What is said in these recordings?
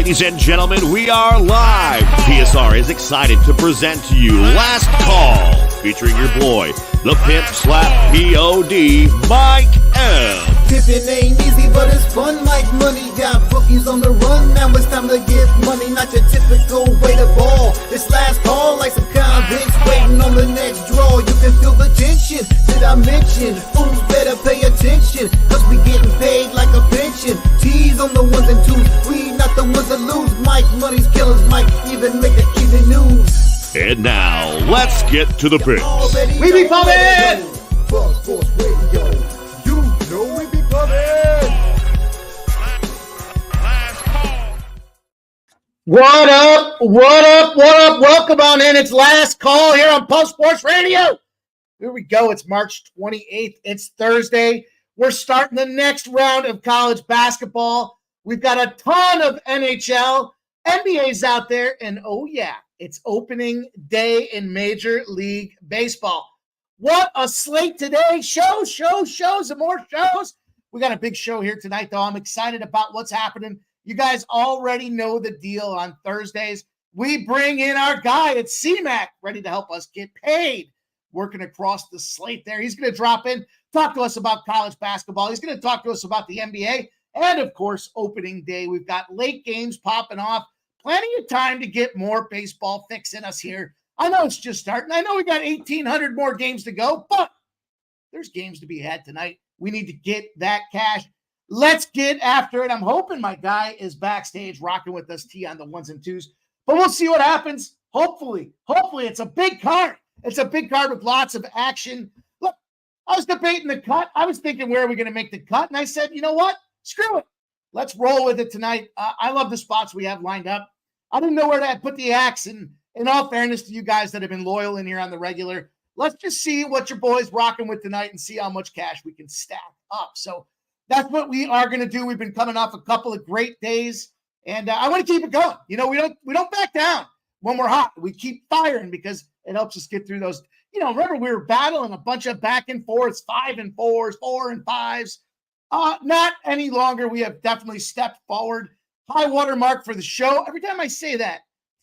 Ladies and gentlemen, we are live. PSR is excited to present to you Last Call, featuring your boy, the Pimp Slap P.O.D., Mike M. Pimpin' ain't easy, but it's fun like money. Got bookies on the run, now it's time to get money. Not your typical way to ball. It's last call like some convicts waiting on the next draw. You can feel the tension. Did I mention? Fools better pay attention, cause we getting paid like a pension. T's on the ones and twos, we not the ones that lose. Mike, money's killers, Mike even make the evening news. And now, let's get to the picks. We be pumping! Buzz Force Radio, you know we be pumping! What up? What up? What up? Welcome on in. It's Last Call here on Pulse Sports Radio. Here we go. It's March 28th. It's Thursday. We're starting the next round of college basketball. We've got a ton of NHL, NBA's out there, and oh yeah, it's opening day in Major League Baseball. What a slate today. Shows, and more shows. We got a big show here tonight, though. I'm excited about what's happening. You guys already know the deal on Thursdays. We bring in our guy at CMAC, ready to help us get paid, working across the slate there. He's going to drop in, talk to us about college basketball. He's going to talk to us about the NBA and, of course, opening day. We've got late games popping off. Plenty of time to get more baseball fix in us here. I know it's just starting. I know we got 1,800 more games to go, but there's games to be had tonight. We need to get that cash. Let's get after it. I'm hoping my guy is backstage rocking with us, T on the ones and twos, but we'll see what happens. Hopefully it's a big card. It's a big card with lots of action. Look, I was debating the cut. I was thinking, where are we going to make the cut? And I said, you know what? Screw it. Let's roll with it tonight. I love the spots we have lined up. I didn't know where to put the axe. And in all fairness to you guys that have been loyal in here on the regular, let's just see what your boy's rocking with tonight and see how much cash we can stack up. So that's what we are going to do. We've been coming off a couple of great days, and I want to keep it going. You know, we don't back down when we're hot. We keep firing because it helps us get through those. You know, remember we were battling a bunch of back and forths, 5 and 4s, 4 and 5s. Not any longer. We have definitely stepped forward. High water mark for the show. Every time I say that,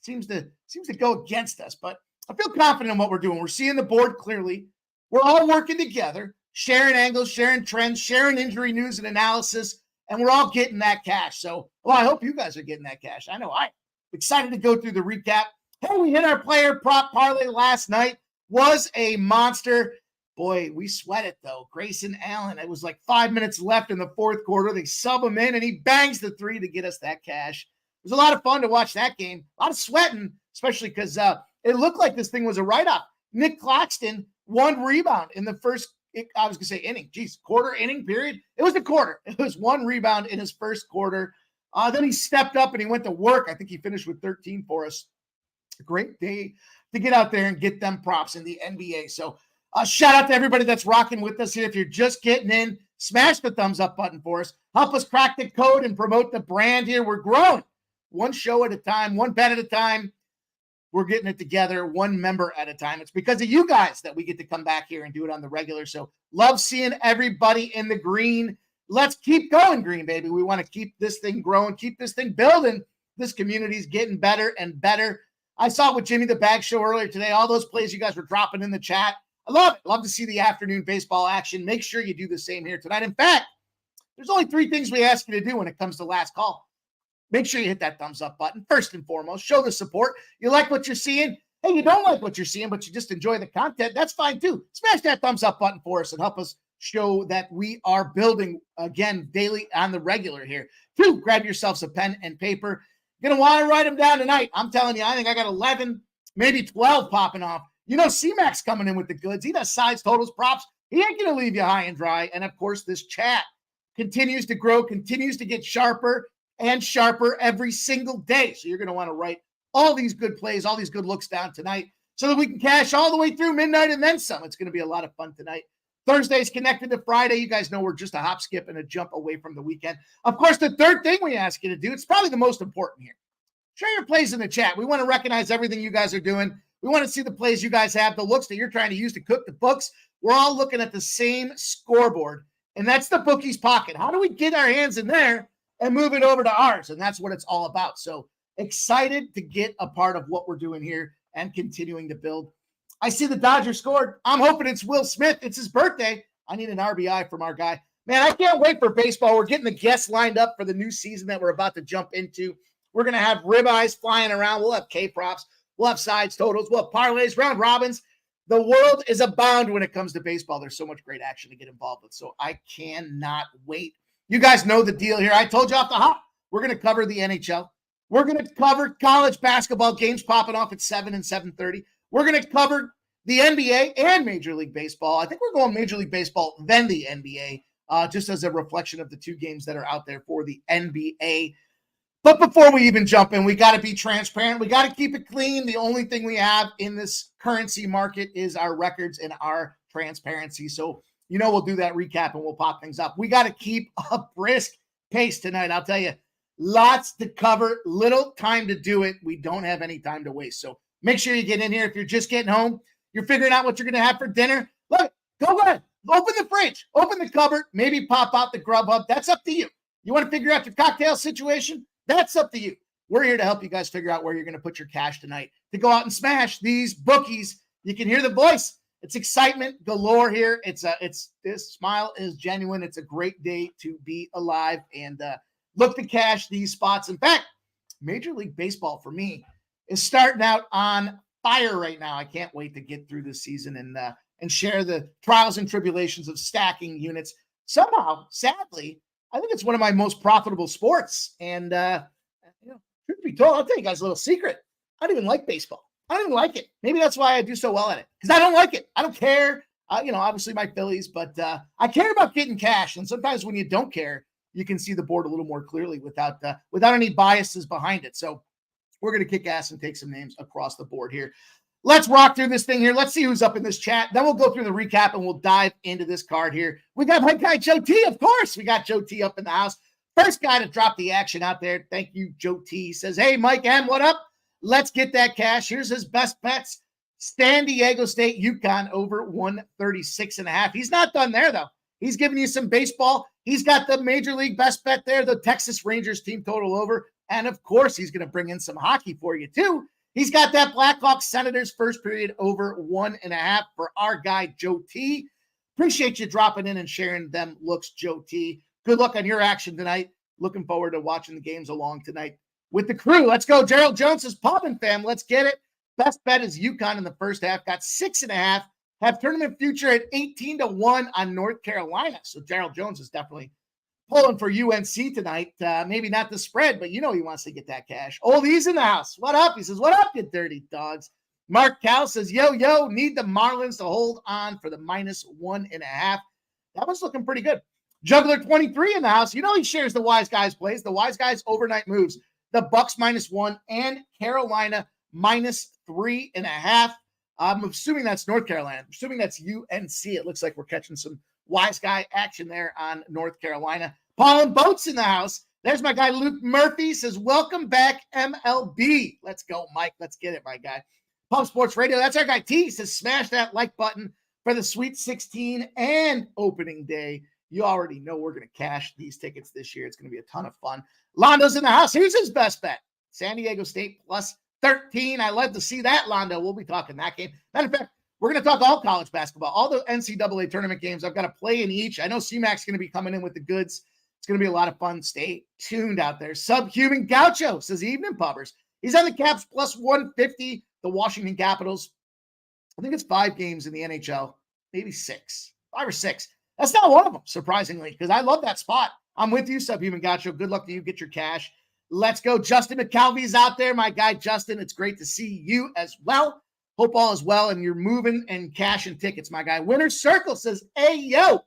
it seems to go against us, but I feel confident in what we're doing. We're seeing the board clearly. We're all working together, sharing angles, sharing trends, sharing injury news and analysis, and we're all getting that cash. So, well, I hope you guys are getting that cash. I know I'm excited to go through the recap. Hey, we hit our player prop parlay last night. Was a monster. Boy, we sweat it, though. Grayson Allen, it was like 5 minutes left in the fourth quarter. They sub him in, and he bangs the three to get us that cash. It was a lot of fun to watch that game. A lot of sweating, especially because it looked like this thing was a write-off. Nick Claxton, 1 rebound in the first, I was going to say inning. Geez, quarter inning period. It was a quarter. It was 1 rebound in his first quarter. Then he stepped up and he went to work. I think he finished with 13 for us. A great day to get out there and get them props in the NBA. So shout out to everybody that's rocking with us here. If you're just getting in, smash the thumbs up button for us. Help us crack the code and promote the brand here. We're growing. One show at a time, one bet at a time. We're getting it together, one member at a time. It's because of you guys that we get to come back here and do it on the regular. So love seeing everybody in the green. Let's keep going green, baby. We want to keep this thing growing, keep this thing building. This community's getting better and better. I saw it with Jimmy the Bag Show earlier today. All those plays you guys were dropping in the chat. I love it. Love to see the afternoon baseball action. Make sure you do the same here tonight. In fact, there's only 3 things we ask you to do when it comes to Last Call. Make sure you hit that thumbs up button. First and foremost, show the support. You like what you're seeing? Hey, you don't like what you're seeing, but you just enjoy the content. That's fine too. Smash that thumbs up button for us and help us show that we are building again daily on the regular here. 2, grab yourselves a pen and paper. You're going to want to write them down tonight. I'm telling you, I think I got 11, maybe 12 popping off. You know, C-Mac's coming in with the goods. He does sides, totals, props. He ain't going to leave you high and dry. And, of course, this chat continues to grow, continues to get sharper and sharper every single day. So you're going to want to write all these good plays, all these good looks down tonight so that we can cash all the way through midnight and then some. It's going to be a lot of fun tonight. Thursday's connected to Friday. You guys know we're just a hop, skip, and a jump away from the weekend. Of course, the third thing we ask you to do, it's probably the most important here. Share your plays in the chat. We want to recognize everything you guys are doing. We want to see the plays you guys have, the looks that you're trying to use to cook the books. We're all looking at the same scoreboard, and that's the bookie's pocket. How do we get our hands in there and move it over to ours. And that's what it's all about. So excited to get a part of what we're doing here and continuing to build. I see the Dodgers scored. I'm hoping it's Will Smith. It's his birthday. I need an RBI from our guy. Man, I can't wait for baseball. We're getting the guests lined up for the new season that we're about to jump into. We're going to have ribeyes flying around. We'll have K-props. We'll have sides, totals. We'll have parlays, round robins. The world is abound when it comes to baseball. There's so much great action to get involved with. So I cannot wait. You guys know the deal here. I told you off the hop. We're going to cover the NHL. We're going to cover college basketball games popping off at 7 and 7:30. We're going to cover the NBA and Major League Baseball. I think we're going Major League Baseball, then the NBA, just as a reflection of the two games that are out there for the NBA. But before we even jump in, we got to be transparent. We got to keep it clean. The only thing we have in this currency market is our records and our transparency. So, we'll do that recap and we'll pop things up. We got to keep a brisk pace tonight. I'll tell you, lots to cover, little time to do it. We don't have any time to waste. So make sure you get in here. If you're just getting home, you're figuring out what you're going to have for dinner. Look, go ahead. Open the fridge. Open the cupboard. Maybe pop out the Grubhub. That's up to you. You want to figure out your cocktail situation? That's up to you. We're here to help you guys figure out where you're going to put your cash tonight to go out and smash these bookies. You can hear the voice. It's excitement galore here. This smile is genuine. It's a great day to be alive and look to cash these spots. In fact, Major League Baseball for me is starting out on fire right now. I can't wait to get through this season and share the trials and tribulations of stacking units. Somehow, sadly, I think it's one of my most profitable sports. And, truth be told, I'll tell you guys a little secret. I don't even like baseball. I don't even like it. Maybe that's why I do so well at it, because I don't like it. I don't care. Obviously my Phillies, but I care about getting cash. And sometimes when you don't care, you can see the board a little more clearly without any biases behind it. So we're going to kick ass and take some names across the board here. Let's rock through this thing here. Let's see who's up in this chat. Then we'll go through the recap and we'll dive into this card here. We got my guy, Joe T, of course. We got Joe T up in the house. First guy to drop the action out there. Thank you, Joe T. He says, hey, Mike M, what up? Let's get that cash. Here's his best bets. San Diego State, UConn over 136.5. He's not done there, though. He's giving you some baseball. He's got the Major League best bet there, the Texas Rangers team total over. And, of course, he's going to bring in some hockey for you, too. He's got that Blackhawks Senators first period over 1.5 for our guy, Joe T. Appreciate you dropping in and sharing them looks, Joe T. Good luck on your action tonight. Looking forward to watching the games along tonight with the crew. Let's go. Gerald Jones's Poppin' fam. Let's get it. Best bet is UConn in the first half. Got 6.5. Have tournament future at 18-1 on North Carolina. So Gerald Jones is definitely pulling for UNC tonight. Maybe not the spread, but he wants to get that cash. Oldie's in the house. What up? He says, what up, you dirty dogs? Mark Cal says, yo, need the Marlins to hold on for the -1.5. That was looking pretty good. Juggler 23 in the house. He shares the Wise Guys plays. The Wise Guys overnight moves. The Bucks -1 and Carolina -3.5. I'm assuming that's North Carolina. I'm assuming that's UNC. It looks like we're catching some Wise Guy action there on North Carolina. Paul and Boats in the house. There's my guy, Luke Murphy, says, welcome back, MLB. Let's go, Mike. Let's get it, my guy. Pump Sports Radio. That's our guy, T. Says, smash that like button for the Sweet 16 and opening day. You already know we're going to cash these tickets this year. It's going to be a ton of fun. Londo's in the house. Here's his best bet. San Diego State +13. I love to see that, Londo. We'll be talking that game. Matter of fact, we're going to talk all college basketball, all the NCAA tournament games. I've got a play in each. I know C-Mac's going to be coming in with the goods. It's going to be a lot of fun. Stay tuned out there. Subhuman Gaucho says, evening, pubbers. He's on the Caps +150, the Washington Capitals. I think it's 5 games in the NHL, maybe 6, 5 or 6. That's not one of them, surprisingly, because I love that spot. I'm with you, Subhuman Gaucho. Good luck to you. Get your cash. Let's go. Justin McCalvy's out there. My guy, Justin, it's great to see you as well. Hope all is well, and you're moving and cashing tickets, my guy. Winner's Circle says, hey, yo.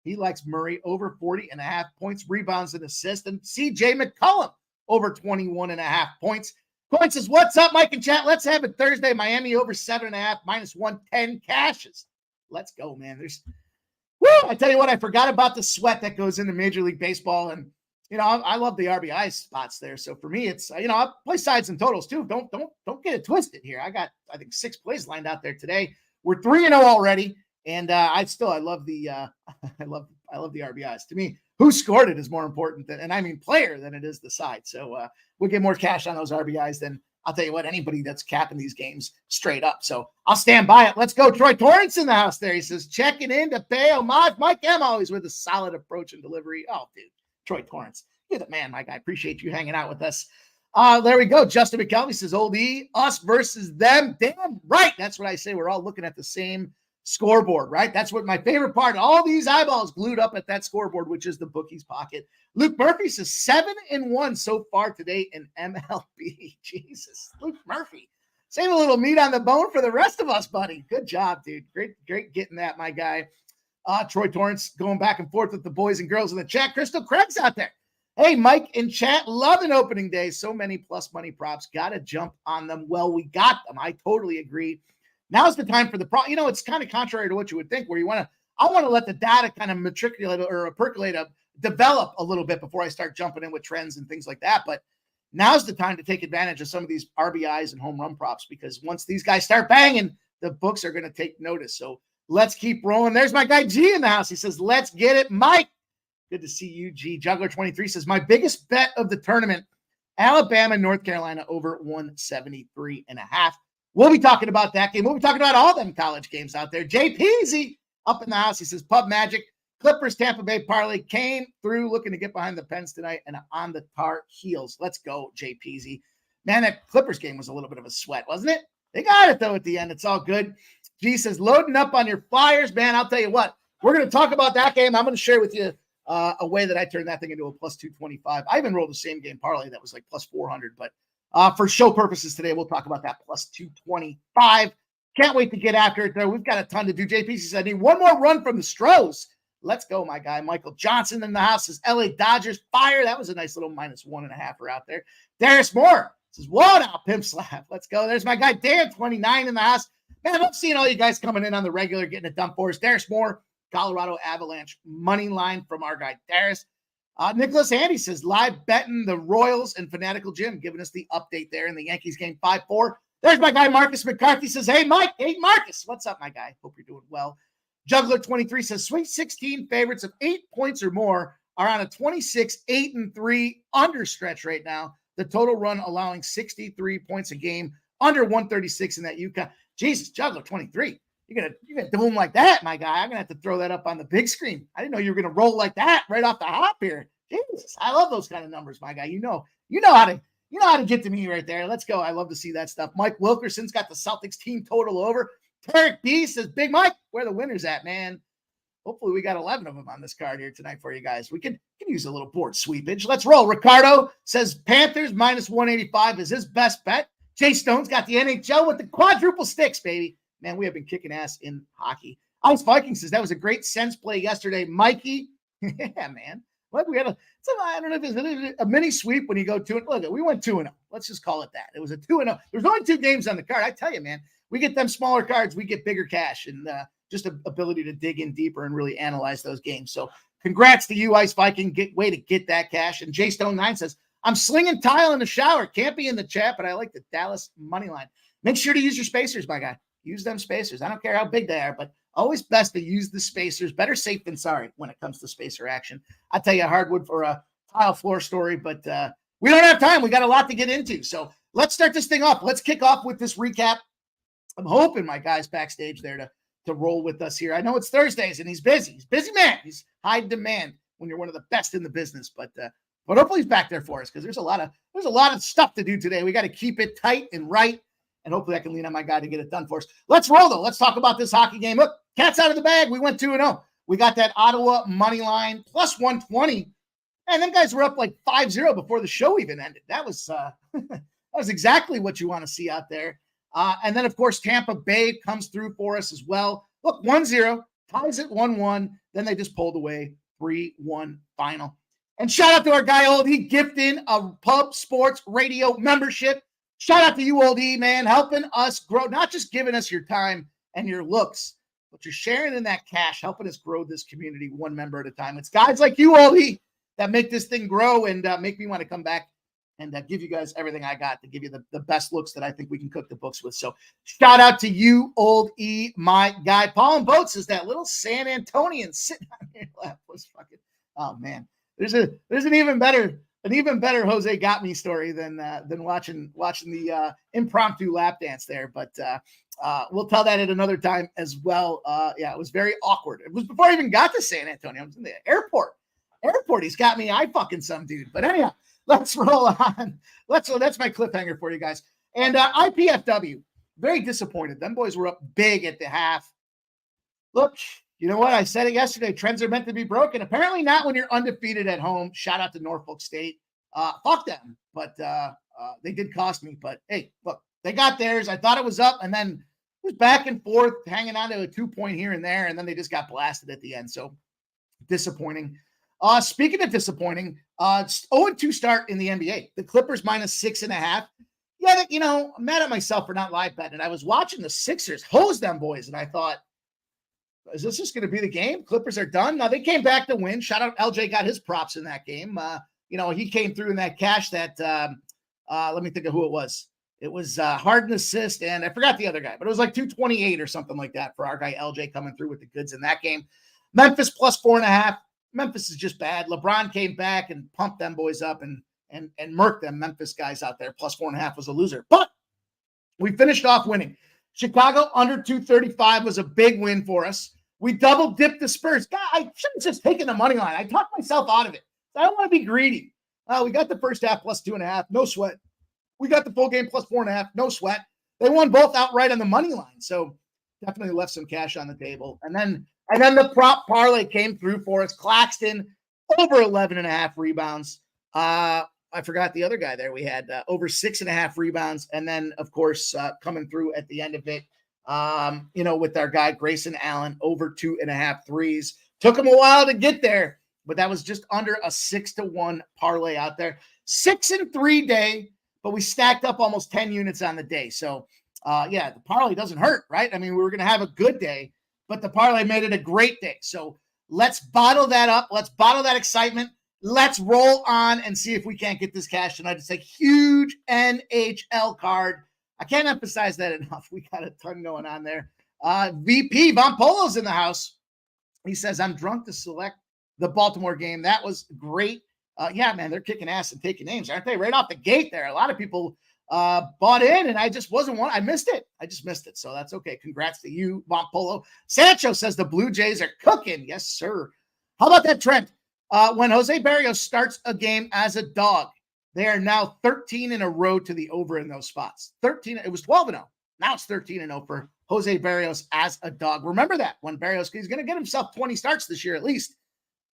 He likes Murray over 40.5 points, rebounds, and assists. And CJ McCollum over 21.5 points. Coin says, what's up, Mike and chat? Let's have it Thursday. Miami over 7.5, -110 cashes. Let's go, man. I tell you what, I forgot about the sweat that goes into Major League Baseball. And, I love the RBI spots there. So for me, it's, I'll play sides and totals too. Don't get it twisted here. I got, I think, 6 plays lined out there today. We're 3-0 already. And I love the RBIs. To me, who scored it is more important than, and I mean player, than it is the side. So we'll get more cash on those RBIs than, I'll tell you what, anybody that's capping these games straight up. So I'll stand by it. Let's go. Troy Torrance in the house there. He says, checking in to pay homage. Mike M always with a solid approach and delivery. Oh, dude, Troy Torrance. You're the man, Mike. I appreciate you hanging out with us. There we go. Justin McKelvey says, Old E, us versus them. Damn right. That's what I say. We're all looking at the same scoreboard, right? That's what my favorite part. All these eyeballs glued up at that scoreboard, which is the bookies pocket. Luke Murphy says 7-1 so far today in MLB. Jesus, Luke Murphy. Save a little meat on the bone for the rest of us, buddy. Good job, dude. Great getting that, my guy. Troy Torrance going back and forth with the boys and girls in the chat. Crystal Craig's out there. Hey, Mike in chat, loving opening day. So many plus money props. Got to jump on them. Well, we got them. I totally agree. Now's the time for the prop. It's kind of contrary to what you would think, where I want to let the data kind of matriculate or percolate up, develop a little bit before I start jumping in with trends and things like that. But now's the time to take advantage of some of these RBIs and home run props, because once these guys start banging, the books are going to take notice. So let's keep rolling. There's my guy G in the house. He says, let's get it, Mike. Good to see you, G. Juggler 23 says, my biggest bet of the tournament, Alabama, North Carolina over 173.5. We'll be talking about that game. We'll be talking about all them college games out there. Jay Peasy up in the house. He says, Pub Magic, Clippers, Tampa Bay parlay came through looking to get behind the Pens tonight and on the Tar Heels. Let's go, Jay Peasy. Man, that Clippers game was a little bit of a sweat, wasn't it? They got it, though, at the end. It's all good. G says, loading up on your Flyers, man. I'll tell you what. We're going to talk about that game. I'm going to share with you a way that I turned that thing into a plus 225. I even rolled the same game parlay that was like plus 400, but for show purposes today, we'll talk about that plus 225. Can't wait to get after it, though. We've got a ton to do. JP says, I need one more run from the Stros. Let's go, my guy. Michael Johnson in the house says, LA Dodgers fire. That was a nice little minus 1.5 out there. Darius Moore says, whoa now, pimp slap. Let's go. There's my guy Dan 29 in the house. Man, I'm seeing all you guys coming in on the regular, getting it done for us. Darius Moore, Colorado Avalanche money line from our guy Darius. Nicholas Handy says, live betting the Royals and Fanatical Jim, giving us the update there in the Yankees game 5-4. There's my guy Marcus McCarthy says, hey, Mike. Hey, Marcus. What's up, my guy? Hope you're doing well. Juggler 23 says, Sweet 16 favorites of 8 points or more are on a 26-8-3 under stretch right now. The total run allowing 63 points a game, under 136 in that UConn. Jesus, Juggler 23. You're gonna do them like that, my guy. I'm gonna have to throw that up on the big screen. I didn't know you were gonna roll like that right off the hop here. Jesus, I love those kind of numbers, my guy. You know how to get to me right there. Let's go. I love to see that stuff. Mike Wilkerson's got the Celtics team total over. Tarek B says, Big Mike, where the winners at, man? Hopefully we got 11 of them on this card here tonight for you guys. We can use a little board sweepage. Let's roll. Ricardo says Panthers minus 185 is his best bet. Jay Stone's got the NHL with the quadruple sticks, baby. Man, we have been kicking ass in hockey. Ice Viking says that was a great sense play yesterday. Mikey, yeah, man. Look, we had I don't know if it's a mini sweep when you go 2-0. Look, we went 2-0. Let's just call it that. It was a 2-0. There's only 2 games on the card. I tell you, man, we get them smaller cards, we get bigger cash and just an ability to dig in deeper and really analyze those games. So congrats to you, Ice Viking. Way to get that cash. And J Stone 9 says, I'm slinging tile in the shower. Can't be in the chat, but I like the Dallas money line. Make sure to use your spacers, my guy. Use them spacers. I don't care how big they are, but always best to use the spacers. Better safe than sorry when it comes to spacer action. I tell you, hardwood for a tile floor story, but we don't have time. We got a lot to get into. So let's start this thing off. Let's kick off with this recap. I'm hoping my guy's backstage there to roll with us here. I know it's Thursdays and he's busy. He's a busy man. He's high demand when you're one of the best in the business, but hopefully he's back there for us because there's a lot of stuff to do today. We got to keep it tight and right. And hopefully I can lean on my guy to get it done for us. Let's roll, though. Let's talk about this hockey game. Look, cat's out of the bag. We went 2-0. We got that Ottawa money line plus 120. And them guys were up like 5-0 before the show even ended. That was that was exactly what you want to see out there. And then, of course, Tampa Bay comes through for us as well. Look, 1-0, ties it 1-1. Then they just pulled away 3-1 final. And shout out to our guy, Old E, gifting a Pub Sports Radio membership. Shout out to you, Old E, man, helping us grow, not just giving us your time and your looks, but you're sharing in that cash, helping us grow this community one member at a time. It's guys like you, Old E, that make this thing grow and make me want to come back and give you guys everything I got to give you the best looks that I think we can cook the books with. So shout out to you, Old E, my guy. Paul and Boats is that little San Antonian sitting on your lap. Was fucking Oh man, there's an even better Jose got me story than watching the impromptu lap dance there. But we'll tell that at another time as well. Yeah, it was very awkward. It was before I even got to San Antonio. I was in the airport. He's got me eye fucking some dude. But anyhow, let's roll on. That's my cliffhanger for you guys. And IPFW, very disappointed. Them boys were up big at the half. Look, you know what? I said it yesterday. Trends are meant to be broken. Apparently not when you're undefeated at home. Shout out to Norfolk State. Fuck them. But they did cost me. But hey, look, they got theirs. I thought it was up, and then it was back and forth, hanging on to a 2-point here and there, and then they just got blasted at the end. So disappointing. Speaking of disappointing, 0-2 start in the NBA. The Clippers -6.5. Yeah, I'm mad at myself for not live betting. I was watching the Sixers hose them boys, and I thought, is this just going to be the game? Clippers are done. Now, they came back to win. Shout out, LJ got his props in that game. He came through in that cash that, let me think of who it was. It was Harden assist, and I forgot the other guy, but it was like 228 or something like that for our guy LJ coming through with the goods in that game. Memphis +4.5. Memphis is just bad. LeBron came back and pumped them boys up and murked them Memphis guys out there. +4.5 was a loser. But we finished off winning. Chicago under 235 was a big win for us. We double dipped the Spurs. God, I should have just taken the money line. I talked myself out of it. I don't want to be greedy. We got the first half +2.5, no sweat. We got the full game +4.5, no sweat. They won both outright on the money line, so definitely left some cash on the table. And then the prop parlay came through for us. Claxton over 11.5 rebounds. I forgot the other guy there. We had over 6.5 rebounds. And then, of course, coming through at the end of it, with our guy Grayson Allen, over 2.5 threes. Took him a while to get there, but that was just under a 6-1 parlay out there. 6-3 day, but we stacked up almost 10 units on the day. So, the parlay doesn't hurt, right? I mean, we were going to have a good day, but the parlay made it a great day. So let's bottle that up. Let's bottle that excitement. Let's roll on and see if we can't get this cash tonight. It's a huge NHL card. I can't emphasize that enough. We got a ton going on there. VP Von Polo's in the house. He says, I'm drunk to select the Baltimore game. That was great. Yeah, man, they're kicking ass and taking names, aren't they? Right off the gate there. A lot of people bought in, and I just wasn't one. I missed it. So that's okay. Congrats to you, Von Polo. Sancho says the Blue Jays are cooking. Yes, sir. How about that, Trent? When Jose Barrios starts a game as a dog, they are now 13 in a row to the over in those spots. 13. It was 12-0. Now it's 13-0 for Jose Barrios as a dog. Remember that when Barrios, he's going to get himself 20 starts this year at least.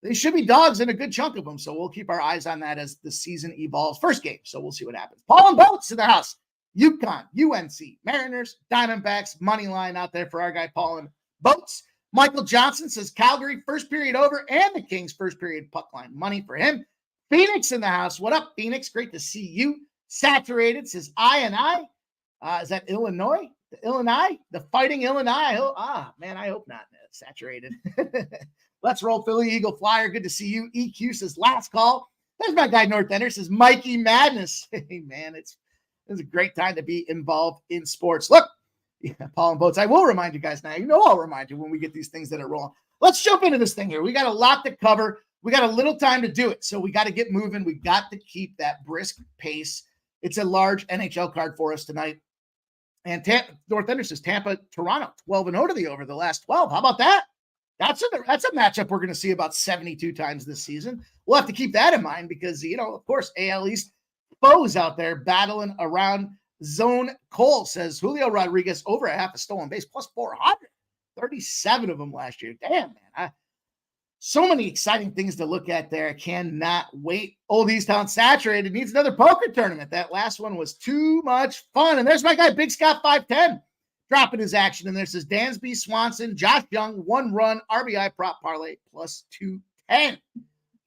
They should be dogs in a good chunk of them. So we'll keep our eyes on that as the season evolves. First game. So we'll see what happens. Paul and Boats in the house. UConn, UNC, Mariners, Diamondbacks, money line out there for our guy Paul and Boats. Michael Johnson says Calgary first period over and the Kings first period puck line. Money for him. Phoenix in the house. What up, Phoenix? Great to see you. Saturated says I. Is that Illinois? The fighting Illinois. Man, I hope not. Saturated. Let's roll Philly Eagle Flyer. Good to see you. EQ says last call. There's my guy North Ender says Mikey Madness. Hey, man, it's a great time to be involved in sports. Look. Yeah, Paul and Boats. I will remind you guys now. I'll remind you when we get these things that are rolling. Let's jump into this thing here. We got a lot to cover. We got a little time to do it. So we got to get moving. We got to keep that brisk pace. It's a large NHL card for us tonight. And North Ender says Tampa, Toronto, 12-0 to the over the last 12. How about that? That's a matchup we're going to see about 72 times this season. We'll have to keep that in mind because, of course, AL East foes out there battling around Zone. Cole says Julio Rodriguez over a half a stolen base +400, 37 of them last year. Damn, man. So many exciting things to look at there. I cannot wait. Old East Town Saturated needs another poker tournament. That last one was too much fun. And there's my guy, Big Scott 510, dropping his action in there. Says Dansby Swanson, Josh Young, 1 run, RBI prop parlay +210.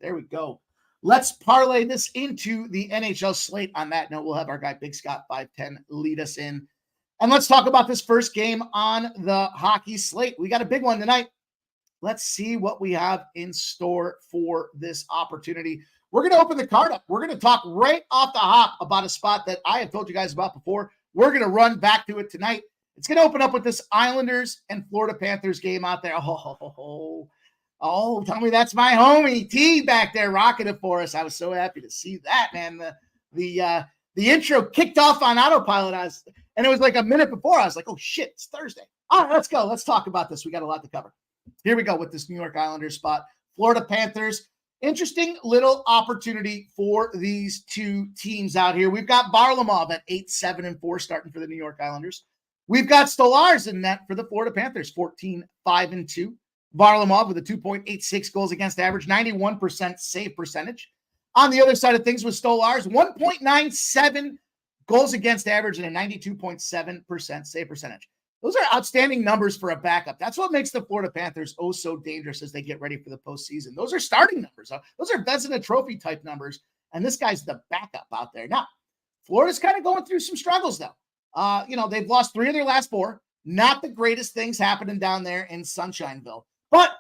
There we go. Let's parlay this into the NHL slate. On that note, we'll have our guy Big Scott 510 lead us in. And let's talk about this first game on the hockey slate. We got a big one tonight. Let's see what we have in store for this opportunity. We're going to open the card up. We're going to talk right off the hop about a spot that I have told you guys about before. We're going to run back to it tonight. It's going to open up with this Islanders and Florida Panthers game out there. Oh, tell me that's my homie T back there rocking it for us. I was so happy to see that, man. The intro kicked off on autopilot, and it was like a minute before. I was like, oh shit, it's Thursday. All right, let's go. Let's talk about this. We got a lot to cover. Here we go with this New York Islanders spot. Florida Panthers. Interesting little opportunity for these two teams out here. We've got Varlamov at 8-7-4 starting for the New York Islanders. We've got Stolarz in net for the Florida Panthers, 14-5-2. Varlamov with a 2.86 goals against average, 91% save percentage. On the other side of things with Stolarz, 1.97 goals against average and a 92.7% save percentage. Those are outstanding numbers for a backup. That's what makes the Florida Panthers oh so dangerous as they get ready for the postseason. Those are starting numbers. Those are Vezina Trophy type numbers, and this guy's the backup out there. Now, Florida's kind of going through some struggles, though. They've lost 3 of their last 4. Not the greatest things happening down there in Sunshineville, but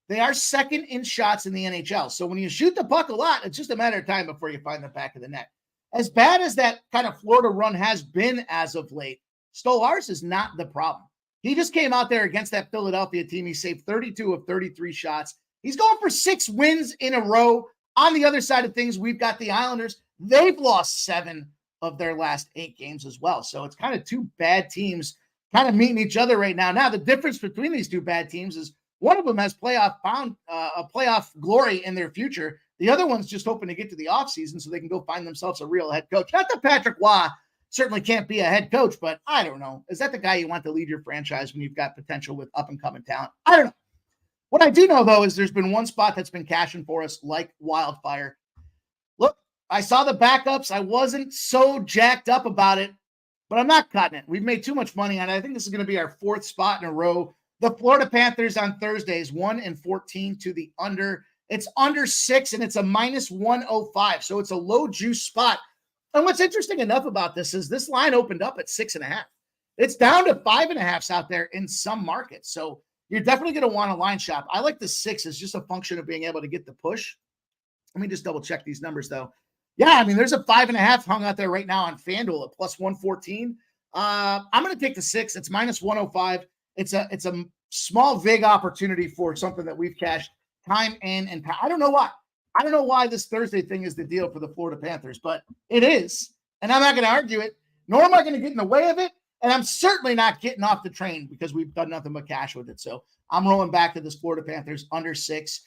they are second in shots in the NHL. So when you shoot the puck a lot, it's just a matter of time before you find the back of the net. As bad as that kind of Florida run has been as of late, Stolarz is not the problem. He just came out there against that Philadelphia team. He saved 32 of 33 shots. He's going for 6 wins in a row. On the other side of things, we've got the Islanders. They've lost 7 of their last 8 games as well. So it's kind of 2 bad teams kind of meeting each other right now. Now, the difference between these 2 bad teams is one of them has playoff glory in their future. The other one's just hoping to get to the offseason so they can go find themselves a real head coach. Not that Patrick Waugh certainly can't be a head coach, but I don't know. Is that the guy you want to lead your franchise when you've got potential with up-and-coming talent? I don't know. What I do know, though, is there's been one spot that's been cashing for us like wildfire. Look, I saw the backups. I wasn't so jacked up about it, but I'm not cutting it. We've made too much money on it. I think this is going to be our 4th spot in a row. The Florida Panthers on Thursdays, 1-14 to the under. It's under 6, and it's a -105, so it's a low juice spot. And what's interesting enough about this is this line opened up at 6.5. It's down to 5.5s out there in some markets. So you're definitely going to want a line shop. I like the 6 as just a function of being able to get the push. Let me just double check these numbers though. Yeah, I mean, there's a 5.5 hung out there right now on FanDuel at +114. I'm going to take the 6. It's -105. It's a small vig opportunity for something that we've cashed time in and I don't know why. I don't know why this Thursday thing is the deal for the Florida Panthers, but it is. And I'm not going to argue it, nor am I going to get in the way of it. And I'm certainly not getting off the train because we've done nothing but cash with it. So I'm rolling back to this Florida Panthers under 6.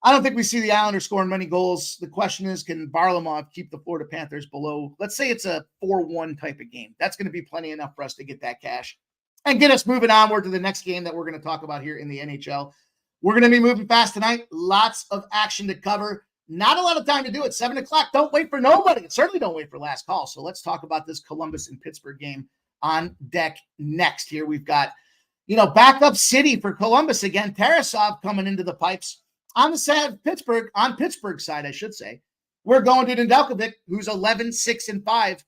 I don't think we see the Islanders scoring many goals. The question is, can Varlamov keep the Florida Panthers below? Let's say it's a 4-1 type of game. That's going to be plenty enough for us to get that cash and get us moving onward to the next game that we're going to talk about here in the NHL. We're going to be moving fast tonight. Lots of action to cover. Not a lot of time to do it. 7 o'clock. Don't wait for nobody. Certainly don't wait for last call. So let's talk about this Columbus and Pittsburgh game on deck next. Here we've got, backup city for Columbus again. Tarasov coming into the pipes on the side of Pittsburgh, on Pittsburgh's side, I should say. We're going to Nedeljkovic, who's 11-6-5.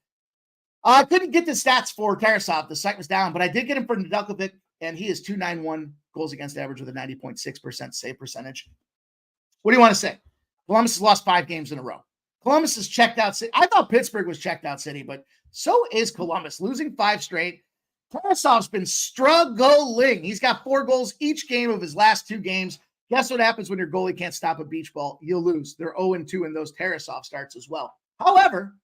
I couldn't get the stats for Tarasov. The site was down, but I did get him for Nedeljkovic, and he is 291 goals against average with a 90.6% save percentage. What do you want to say? Columbus has lost 5 games in a row. Columbus is checked out city. I thought Pittsburgh was checked out city, but so is Columbus, losing 5 straight. Tarasov's been struggling. He's got 4 goals each game of his last 2 games. Guess what happens when your goalie can't stop a beach ball? You'll lose. They're 0-2 in those Tarasov starts as well. However,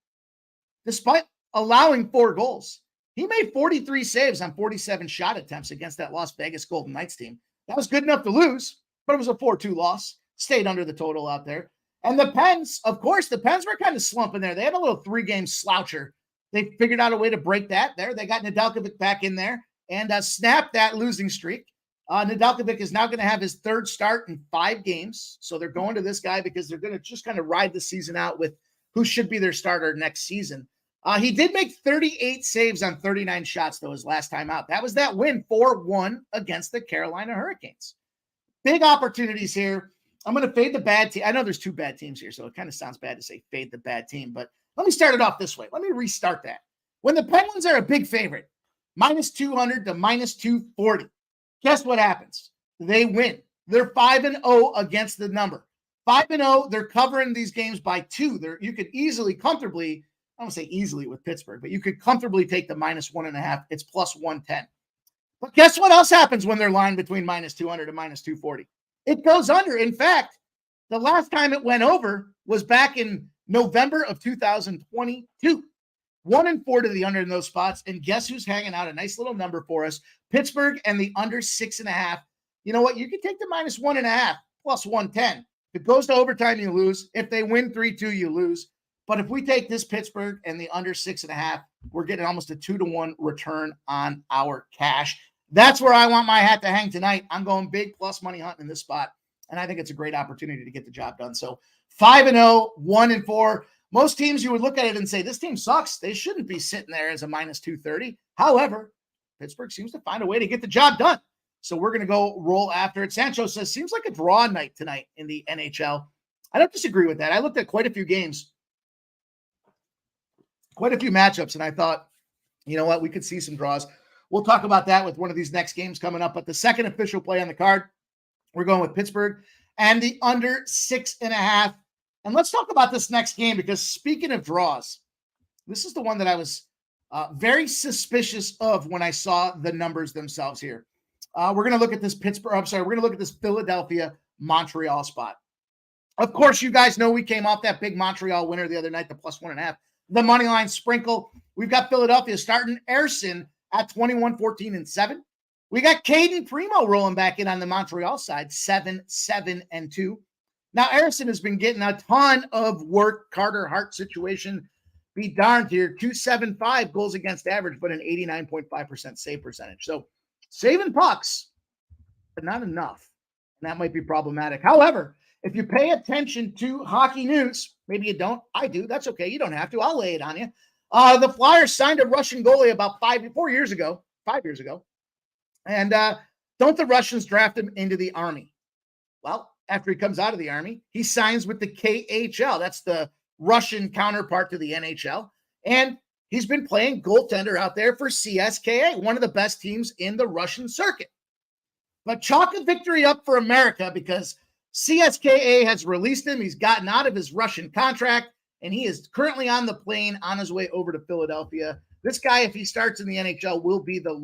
despite allowing 4 goals, he made 43 saves on 47 shot attempts against that Las Vegas Golden Knights team. That was good enough to lose, but it was a 4-2 loss. Stayed under the total out there. And the Pens, of course, the Pens were kind of slumping there. They had a little 3-game sloucher. They figured out a way to break that there. They got Nedeljkovic back in there and snapped that losing streak. Nedeljkovic is now going to have his 3rd start in 5 games. So they're going to this guy because they're going to just kind of ride the season out with who should be their starter next season. He did make 38 saves on 39 shots, though, his last time out. That was that win 4-1 against the Carolina Hurricanes. Big opportunities here. I'm going to fade the bad team. I know there's 2 bad teams here, so it kind of sounds bad to say fade the bad team, but let me start it off this way. Let me restart that. When the Penguins are a big favorite, -200 to -240, guess what happens? They win. They're 5-0 against the number. 5-0, they're covering these games by 2. You could easily, comfortably, I don't say easily with Pittsburgh, but you could comfortably take the -1.5. It's +110. But guess what else happens when they're lined between -200 to -240? it goes under. In fact, the last time it went over was back in November of 2022. 1-4 to the under in those spots. And guess who's hanging out? A nice little number for us. Pittsburgh and the under 6.5. You know what? You can take the -1.5 plus 110. If it goes to overtime, you lose. If they win 3-2, you lose. But if we take this Pittsburgh and the under 6.5, we're getting almost a 2-to-1 return on our cash. That's where I want my hat to hang tonight. I'm going big plus money hunting in this spot. And I think it's a great opportunity to get the job done. So 5-0, 1-4. Most teams, you would look at it and say, this team sucks. They shouldn't be sitting there as a -230. However, Pittsburgh seems to find a way to get the job done. So we're going to go roll after it. Sancho says, seems like a draw night tonight in the NHL. I don't disagree with that. I looked at quite a few games, quite a few matchups, and I thought, you know what, we could see some draws. We'll talk about that with one of these next games coming up. But the second official play on the card, we're going with Pittsburgh and the under 6.5. And let's talk about this next game, because speaking of draws, this is the one that I was very suspicious of when I saw the numbers themselves here. We're going to look at this we're going to look at this Philadelphia-Montreal spot. Of course, you guys know we came off that big Montreal winner the other night, the +1.5. The money line sprinkle. We've got Philadelphia starting Ersson at 21-14-7. We got Caden Primo rolling back in on the Montreal side, 7-7-2. Now, Ersson has been getting a ton of work. Carter Hart situation, be darned here. 275 goals against average, but an 89.5% save percentage. So saving pucks, but not enough. And that might be problematic. However, if you pay attention to hockey news, maybe you don't. I do. That's okay. You don't have to. I'll lay it on you. The Flyers signed a Russian goalie about 5 years ago. And don't the Russians draft him into the Army? Well, after he comes out of the Army, he signs with the KHL. That's the Russian counterpart to the NHL. And he's been playing goaltender out there for CSKA, one of the best teams in the Russian circuit. But chalk a victory up for America, because CSKA has released him. He's gotten out of his Russian contract, and he is currently on the plane on his way over to Philadelphia. This guy, if he starts in the NHL, will be the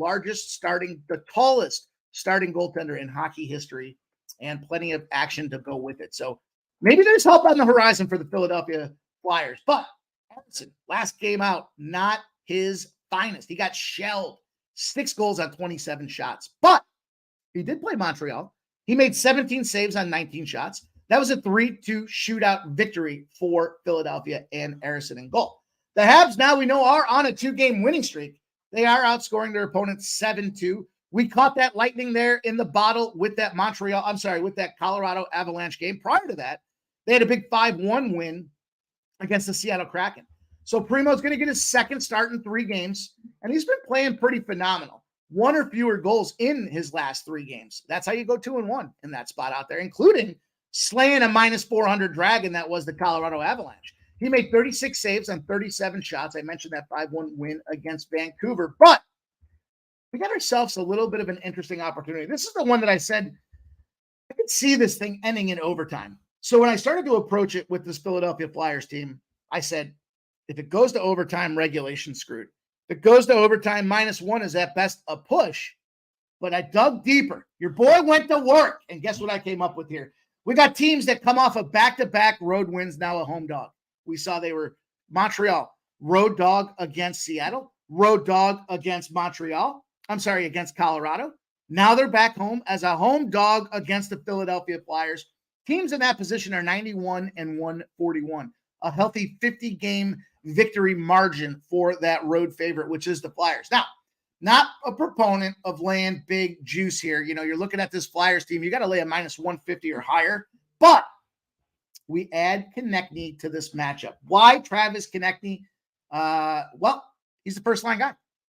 tallest starting goaltender in hockey history, and plenty of action to go with it. So maybe there's hope on the horizon for the Philadelphia Flyers. But Ersson, last game out, not his finest. He got shelled. 6 goals on 27 shots. But he did play Montreal. He made 17 saves on 19 shots. That was a 3-2 shootout victory for Philadelphia and Ersson in goal. The Habs, now we know, are on a 2-game winning streak. They are outscoring their opponents 7-2. We caught that lightning there in the bottle with that with that Colorado Avalanche game. Prior to that, they had a big 5-1 win against the Seattle Kraken. So Primo's going to get his second start in 3 games, and he's been playing pretty phenomenal. 1 or fewer goals in his last 3 games. That's how you go 2-1 in that spot out there, including slaying a -400 dragon that was the Colorado Avalanche. He made 36 saves on 37 shots. I mentioned that 5-1 win against Vancouver, but we got ourselves a little bit of an interesting opportunity. This is the one that I said I could see this thing ending in overtime. So when I started to approach it with this Philadelphia Flyers team, I said, if it goes to overtime, regulation screwed. If it goes to overtime, -1 is at best a push. But I dug deeper. Your boy went to work. And guess what I came up with here? We got teams that come off of back-to-back road wins, now a home dog. We saw they were Montreal, road dog against Seattle, road dog against against Colorado. Now they're back home as a home dog against the Philadelphia Flyers. Teams in that position are 91 and 141, a healthy 50-game victory margin for that road favorite, which is the Flyers. Now, not a proponent of laying big juice here. You know, you're looking at this Flyers team, you got to lay a -150 or higher, but we add Konechny to this matchup. Why Travis Konechny? Well, he's the first-line guy.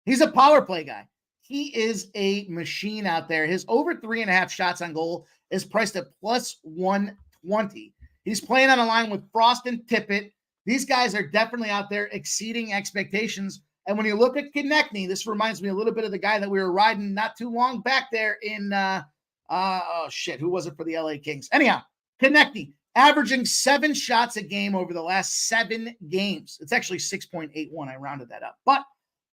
He's a power play guy. He is a machine out there. His over 3.5 shots on goal is priced at +120. He's playing on a line with Frost and Tippett. These guys are definitely out there exceeding expectations. And when you look at Konechny, this reminds me a little bit of the guy that we were riding not too long back there in, who was it for the LA Kings? Anyhow, Konechny averaging 7 shots a game over the last 7 games. It's actually 6.81. I rounded that up. But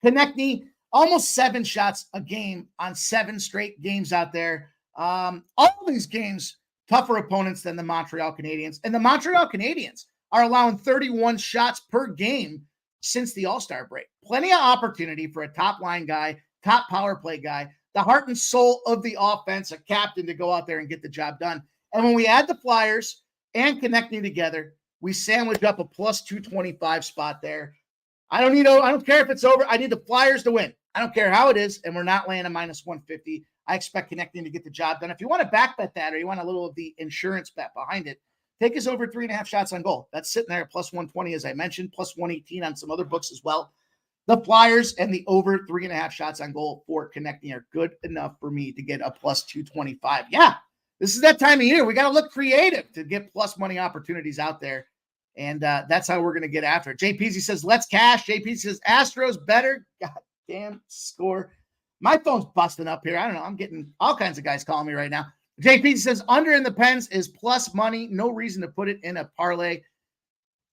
Konechny, almost 7 shots a game on 7 straight games out there. All these games tougher opponents than the Montreal Canadiens. And the Montreal Canadiens are allowing 31 shots per game since the All-Star break. Plenty of opportunity for a top-line guy, top power play guy, the heart and soul of the offense, a captain to go out there and get the job done. And when we add the Flyers and connecting together, we sandwich up a plus 225 spot there. I don't care if it's over. I need the Flyers to win. I don't care how it is, and we're not laying a minus 150. I expect connecting to get the job done. If you want to back bet that, or you want a little of the insurance bet behind it, take us over 3.5 shots on goal. That's sitting there at plus 120, as I mentioned, plus 118 on some other books as well. The Flyers and the over 3.5 shots on goal for connecting are good enough for me to get a plus 225. Yeah, this is that time of year. We got to look creative to get plus money opportunities out there. And that's how we're going to get after it. JPZ says, let's cash. JPZ says, Astros better. God damn score. My phone's busting up here. I don't know. I'm getting all kinds of guys calling me right now. JPZ says, under in the Pens is plus money. No reason to put it in a parlay.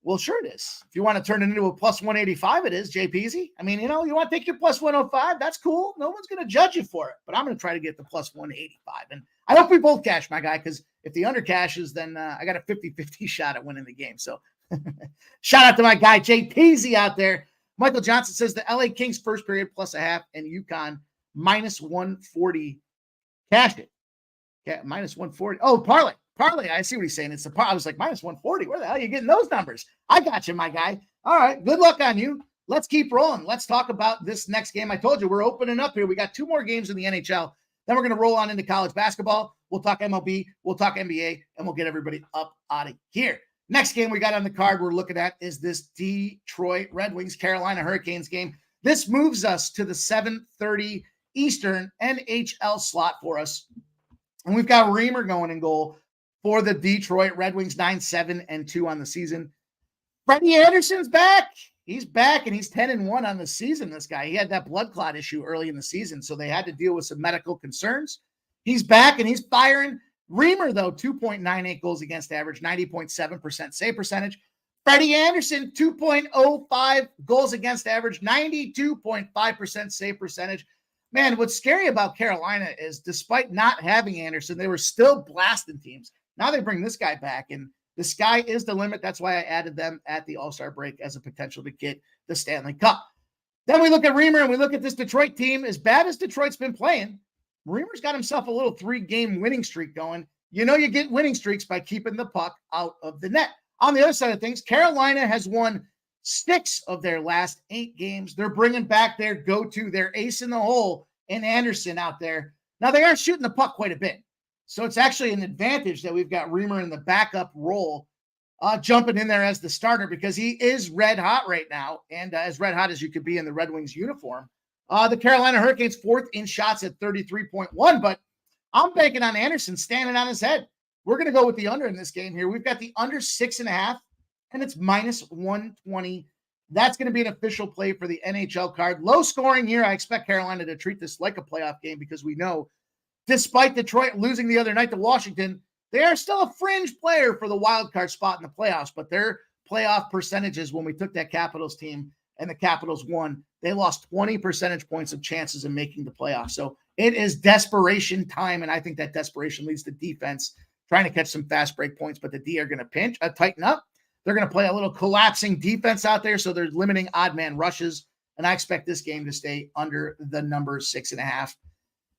Well, sure it is. If you want to turn it into a plus 185, it is, JPZ. I mean, you want to take your plus 105. That's cool. No one's going to judge you for it. But I'm going to try to get the plus 185. And I hope we both cash, my guy, because if the under cashes, then I got a 50-50 shot at winning the game. So shout out to my guy, JPZ out there. Michael Johnson says the LA Kings first period plus a half and UConn minus 140. Cash it. Yeah, minus 140. Oh, parlay. I see what he's saying. I was like, minus 140. Where the hell are you getting those numbers? I got you, my guy. All right. Good luck on you. Let's keep rolling. Let's talk about this next game. I told you we're opening up here. We got 2 more games in the NHL. Then we're going to roll on into college basketball. We'll talk MLB. We'll talk NBA, and we'll get everybody up out of here. Next game we got on the card we're looking at is this Detroit Red Wings Carolina Hurricanes game. This moves us to the 7:30 Eastern NHL slot for us. And we've got Reimer going in goal for the Detroit Red Wings, 9-7-2 on the season. Freddie Anderson's back. He's back, and he's 10-1 on the season, this guy. He had that blood clot issue early in the season, so they had to deal with some medical concerns. He's back, and he's firing. Reimer, though, 2.98 goals against average, 90.7% save percentage. Freddie Anderson, 2.05 goals against average, 92.5% save percentage. Man, what's scary about Carolina is despite not having Anderson, they were still blasting teams. Now they bring this guy back, and the sky is the limit. That's why I added them at the All-Star break as a potential to get the Stanley Cup. Then we look at Reimer, and we look at this Detroit team. As bad as Detroit's been playing, Reimer's got himself a little 3-game winning streak going. You get winning streaks by keeping the puck out of the net. On the other side of things, Carolina has won 6 of their last 8 games. They're bringing back their go-to, their ace in the hole, and Anderson out there. Now, they are shooting the puck quite a bit. So it's actually an advantage that we've got Reimer in the backup role, jumping in there as the starter because he is red hot right now, and as red hot as you could be in the Red Wings uniform. The Carolina Hurricanes 4th in shots at 33.1, but I'm banking on Anderson standing on his head. We're going to go with the under in this game here. We've got the under 6.5, and it's minus 120. That's going to be an official play for the NHL card. Low scoring here. I expect Carolina to treat this like a playoff game because we know, despite Detroit losing the other night to Washington, they are still a fringe player for the wild card spot in the playoffs, but their playoff percentages when we took that Capitals team and the Capitals won, they lost 20 percentage points of chances in making the playoffs. So it is desperation time, and I think that desperation leads to defense trying to catch some fast break points, but the D are going to tighten up. They're going to play a little collapsing defense out there, so they're limiting odd man rushes, and I expect this game to stay under the number 6.5.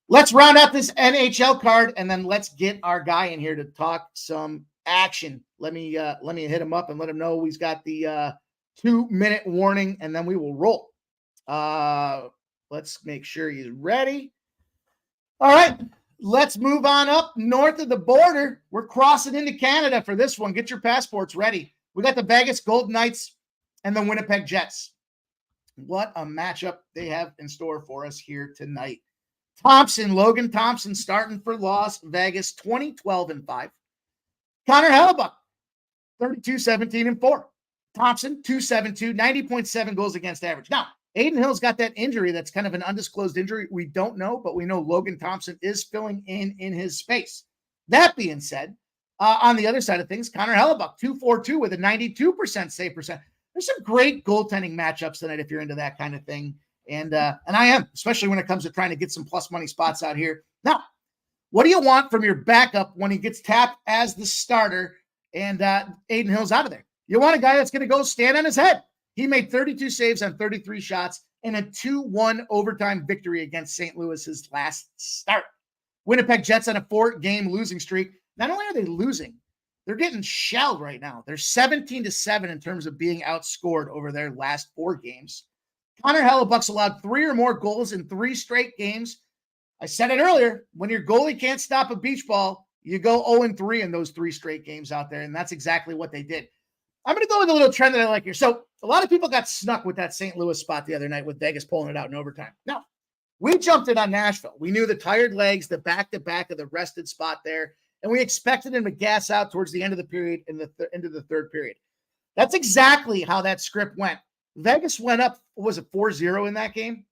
Let's round out this NHL card, and then let's get our guy in here to talk some action. Let me hit him up and let him know he's got the 2-minute warning, and then we will roll. Let's make sure he's ready. All right, let's move on up north of the border. We're crossing into Canada for this one. Get your passports ready. We got the Vegas Golden Knights and the Winnipeg Jets. What a matchup they have in store for us here tonight. Logan Thompson starting for Las Vegas, 20-12-5. Connor Hellebuck, 32-17-4. Thompson, 2-7-2, 90.7 goals against average. Now, Aiden Hill's got that injury that's kind of an undisclosed injury. We don't know, but we know Logan Thompson is filling in his space. That being said, on the other side of things, Connor Hellebuck, 2-4-2 with a 92% save percent. There's some great goaltending matchups tonight if you're into that kind of thing. And I am, especially when it comes to trying to get some plus money spots out here. Now, What do you want from your backup when he gets tapped as the starter and Aiden Hill's out of there? You want a guy that's going to go stand on his head. He made 32 saves on 33 shots in a 2-1 overtime victory against St. Louis's last start. Winnipeg Jets on a 4-game losing streak. Not only are they losing, they're getting shelled right now. They're 17-7 in terms of being outscored over their last 4 games. Connor Hellebuck's allowed 3 or more goals in 3 straight games. I said it earlier, when your goalie can't stop a beach ball, you go 0-3 in those 3 straight games out there, and that's exactly what they did. I'm going to go with a little trend that I like here. So a lot of people got snuck with that St. Louis spot the other night with Vegas pulling it out in overtime. Now, we jumped in on Nashville. We knew the tired legs, the back-to-back of the rested spot there, and we expected him to gas out towards the end of the period into the third period. That's exactly how that script went. Vegas went up, was it 4-0 in that game?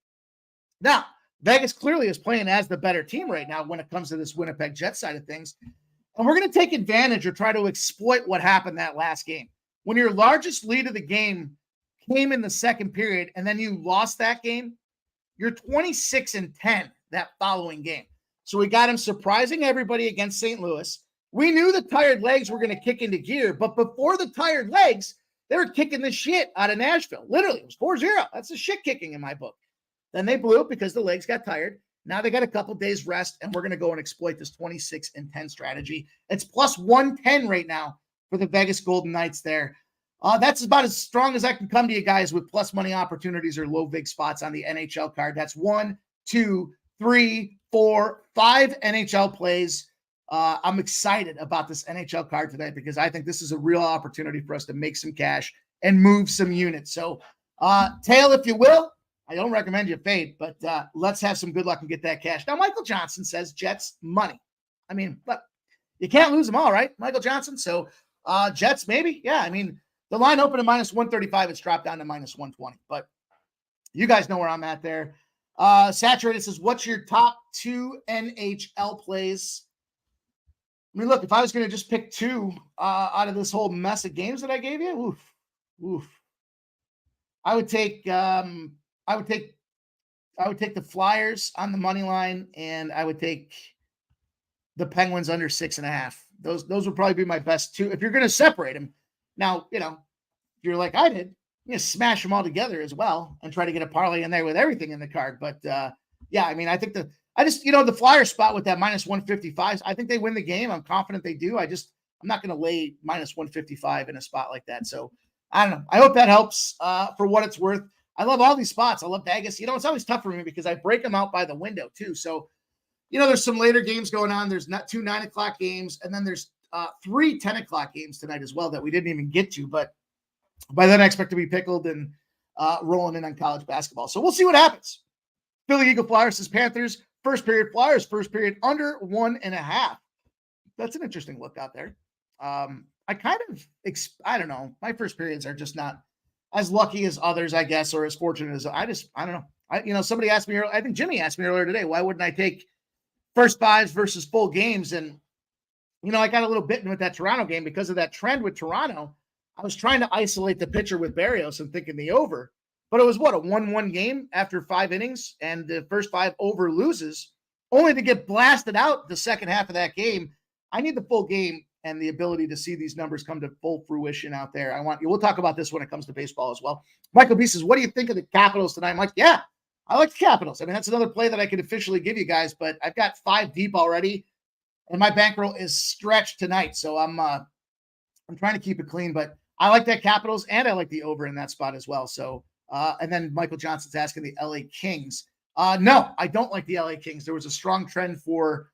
Now, Vegas clearly is playing as the better team right now when it comes to this Winnipeg Jets side of things. And we're going to take advantage or try to exploit what happened that last game. When your largest lead of the game came in the second period and then you lost that game, you're 26-10 that following game. So we got him surprising everybody against St. Louis. We knew the tired legs were going to kick into gear, but before the tired legs, they were kicking the shit out of Nashville. Literally, it was 4-0. That's the shit kicking in my book. Then they blew it because the legs got tired. Now they got a couple days rest, and we're going to go and exploit this 26-10 strategy. It's plus 110 right now for the Vegas Golden Knights there. That's about as strong as I can come to you guys with plus money opportunities or low vig spots on the NHL card. That's 1, 2, 3, 4, 5 NHL plays. I'm excited about this NHL card today because I think this is a real opportunity for us to make some cash and move some units. So tail, if you will. I don't recommend you fade, but let's have some good luck and get that cash. Now, Michael Johnson says Jets money. I mean, look, you can't lose them all, right, Michael Johnson? So Jets maybe. Yeah, I mean, the line opened at minus 135. It's dropped down to minus 120. But you guys know where I'm at there. Saturated says, what's your top 2 NHL plays? I mean, look, if I was going to just pick 2 out of this whole mess of games that I gave you, I would take the Flyers on the money line, and I would take the Penguins under 6.5. Those would probably be my best 2. If you're going to separate them, now, you know, if you're like I did, you know, smash them all together as well and try to get a parlay in there with everything in the card. But yeah, I mean, I think the Flyer spot with that minus 155, I think they win the game. I'm confident they do. I'm not going to lay minus 155 in a spot like that. So I don't know. I hope that helps for what it's worth. I love all these spots. I love Vegas. You know, it's always tough for me because I break them out by the window too. So, you know, there's some later games going on. There's not 2 9 o'clock games. And then there's 3 10 o'clock games tonight as well that we didn't even get to. But by then I expect to be pickled and rolling in on college basketball. So we'll see what happens. Philly Eagle Flyers says Panthers, first period Flyers, first period under 1.5. That's an interesting look out there. I don't know. My first periods are just not as lucky as others, I guess, or as fortunate as I don't know. Somebody asked me earlier, I think Jimmy asked me earlier today, why wouldn't I take first 5s versus full games? And, you know, I got a little bitten with that Toronto game because of that trend with Toronto. I was trying to isolate the pitcher with Berrios and thinking the over, but it was a 1-1 game after 5 innings, and the first 5 over loses, only to get blasted out the second half of that game. I need the full game and the ability to see these numbers come to full fruition out there. We'll talk about this when it comes to baseball as well. Michael B says, what do you think of the Capitals tonight? I'm like, yeah, I like the Capitals. I mean, that's another play that I could officially give you guys, but I've got 5 deep already, and my bankroll is stretched tonight. So I'm trying to keep it clean, but I like that Capitals, and I like the over in that spot as well. So, and then Michael Johnson's asking the LA Kings. No, I don't like the LA Kings. There was a strong trend for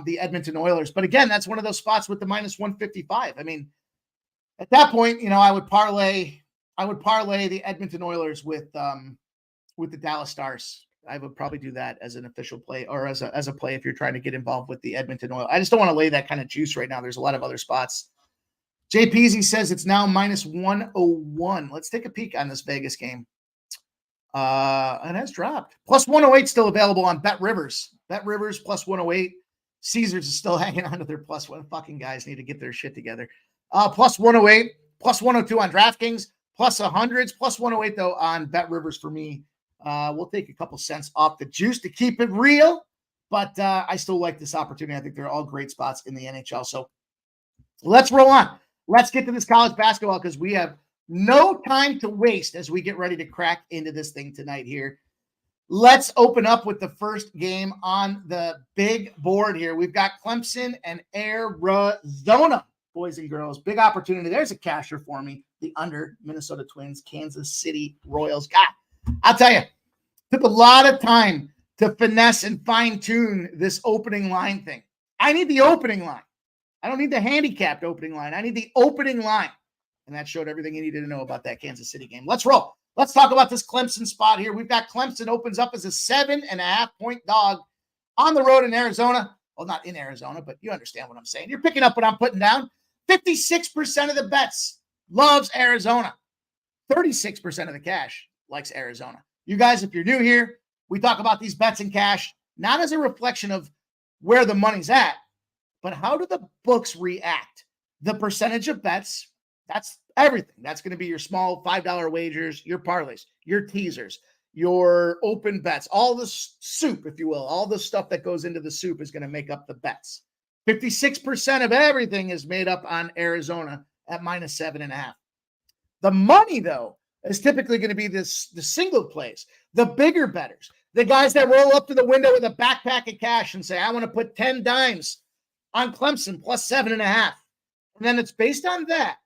the Edmonton Oilers. But again, that's one of those spots with the minus 155. I mean, at that point, you know, I would parlay the Edmonton Oilers with the Dallas Stars. I would probably do that as an official play or as a play if you're trying to get involved with the Edmonton Oilers. I just don't want to lay that kind of juice right now. There's a lot of other spots. JPZ says it's now minus 101. Let's take a peek on this Vegas game. And has dropped. Plus 108 still available on Bet Rivers. Bet Rivers plus 108. Caesars is still hanging on to their plus 1. Fucking guys need to get their shit together. Plus 108, plus 102 on DraftKings, plus 100s, plus 108 though on Bet Rivers for me. We'll take a couple cents off the juice to keep it real. but I still like this opportunity. I think they're all great spots in the NHL. So let's roll on. Let's get to this college basketball because we have no time to waste as we get ready to crack into this thing tonight here. Let's open up with the first game on the big board here. We've got Clemson and Arizona, boys and girls. Big opportunity. There's a casher for me. The under Minnesota Twins, Kansas City Royals. God, I'll tell you, took a lot of time to finesse and fine-tune this opening line thing. I need the opening line. I don't need the handicapped opening line. I need the opening line. And that showed everything you needed to know about that Kansas City game. Let's roll. Let's talk about this Clemson spot here. We've got Clemson opens up as a 7.5-point dog on the road in Arizona. Well, not in Arizona, but you understand what I'm saying. You're picking up what I'm putting down. 56% of the bets loves Arizona. 36% of the cash likes Arizona. You guys, if you're new here, we talk about these bets in cash, not as a reflection of where the money's at, but how do the books react? The percentage of bets, that's everything. That's going to be your small $5 wagers, your parlays, your teasers, your open bets, all the soup, if you will, all the stuff that goes into the soup is going to make up the bets. 56% of everything is made up on Arizona at -7.5. The money, though, is typically going to be the single plays, the bigger bettors, the guys that roll up to the window with a backpack of cash and say, I want to put 10 dimes on Clemson plus 7.5. And then it's based on that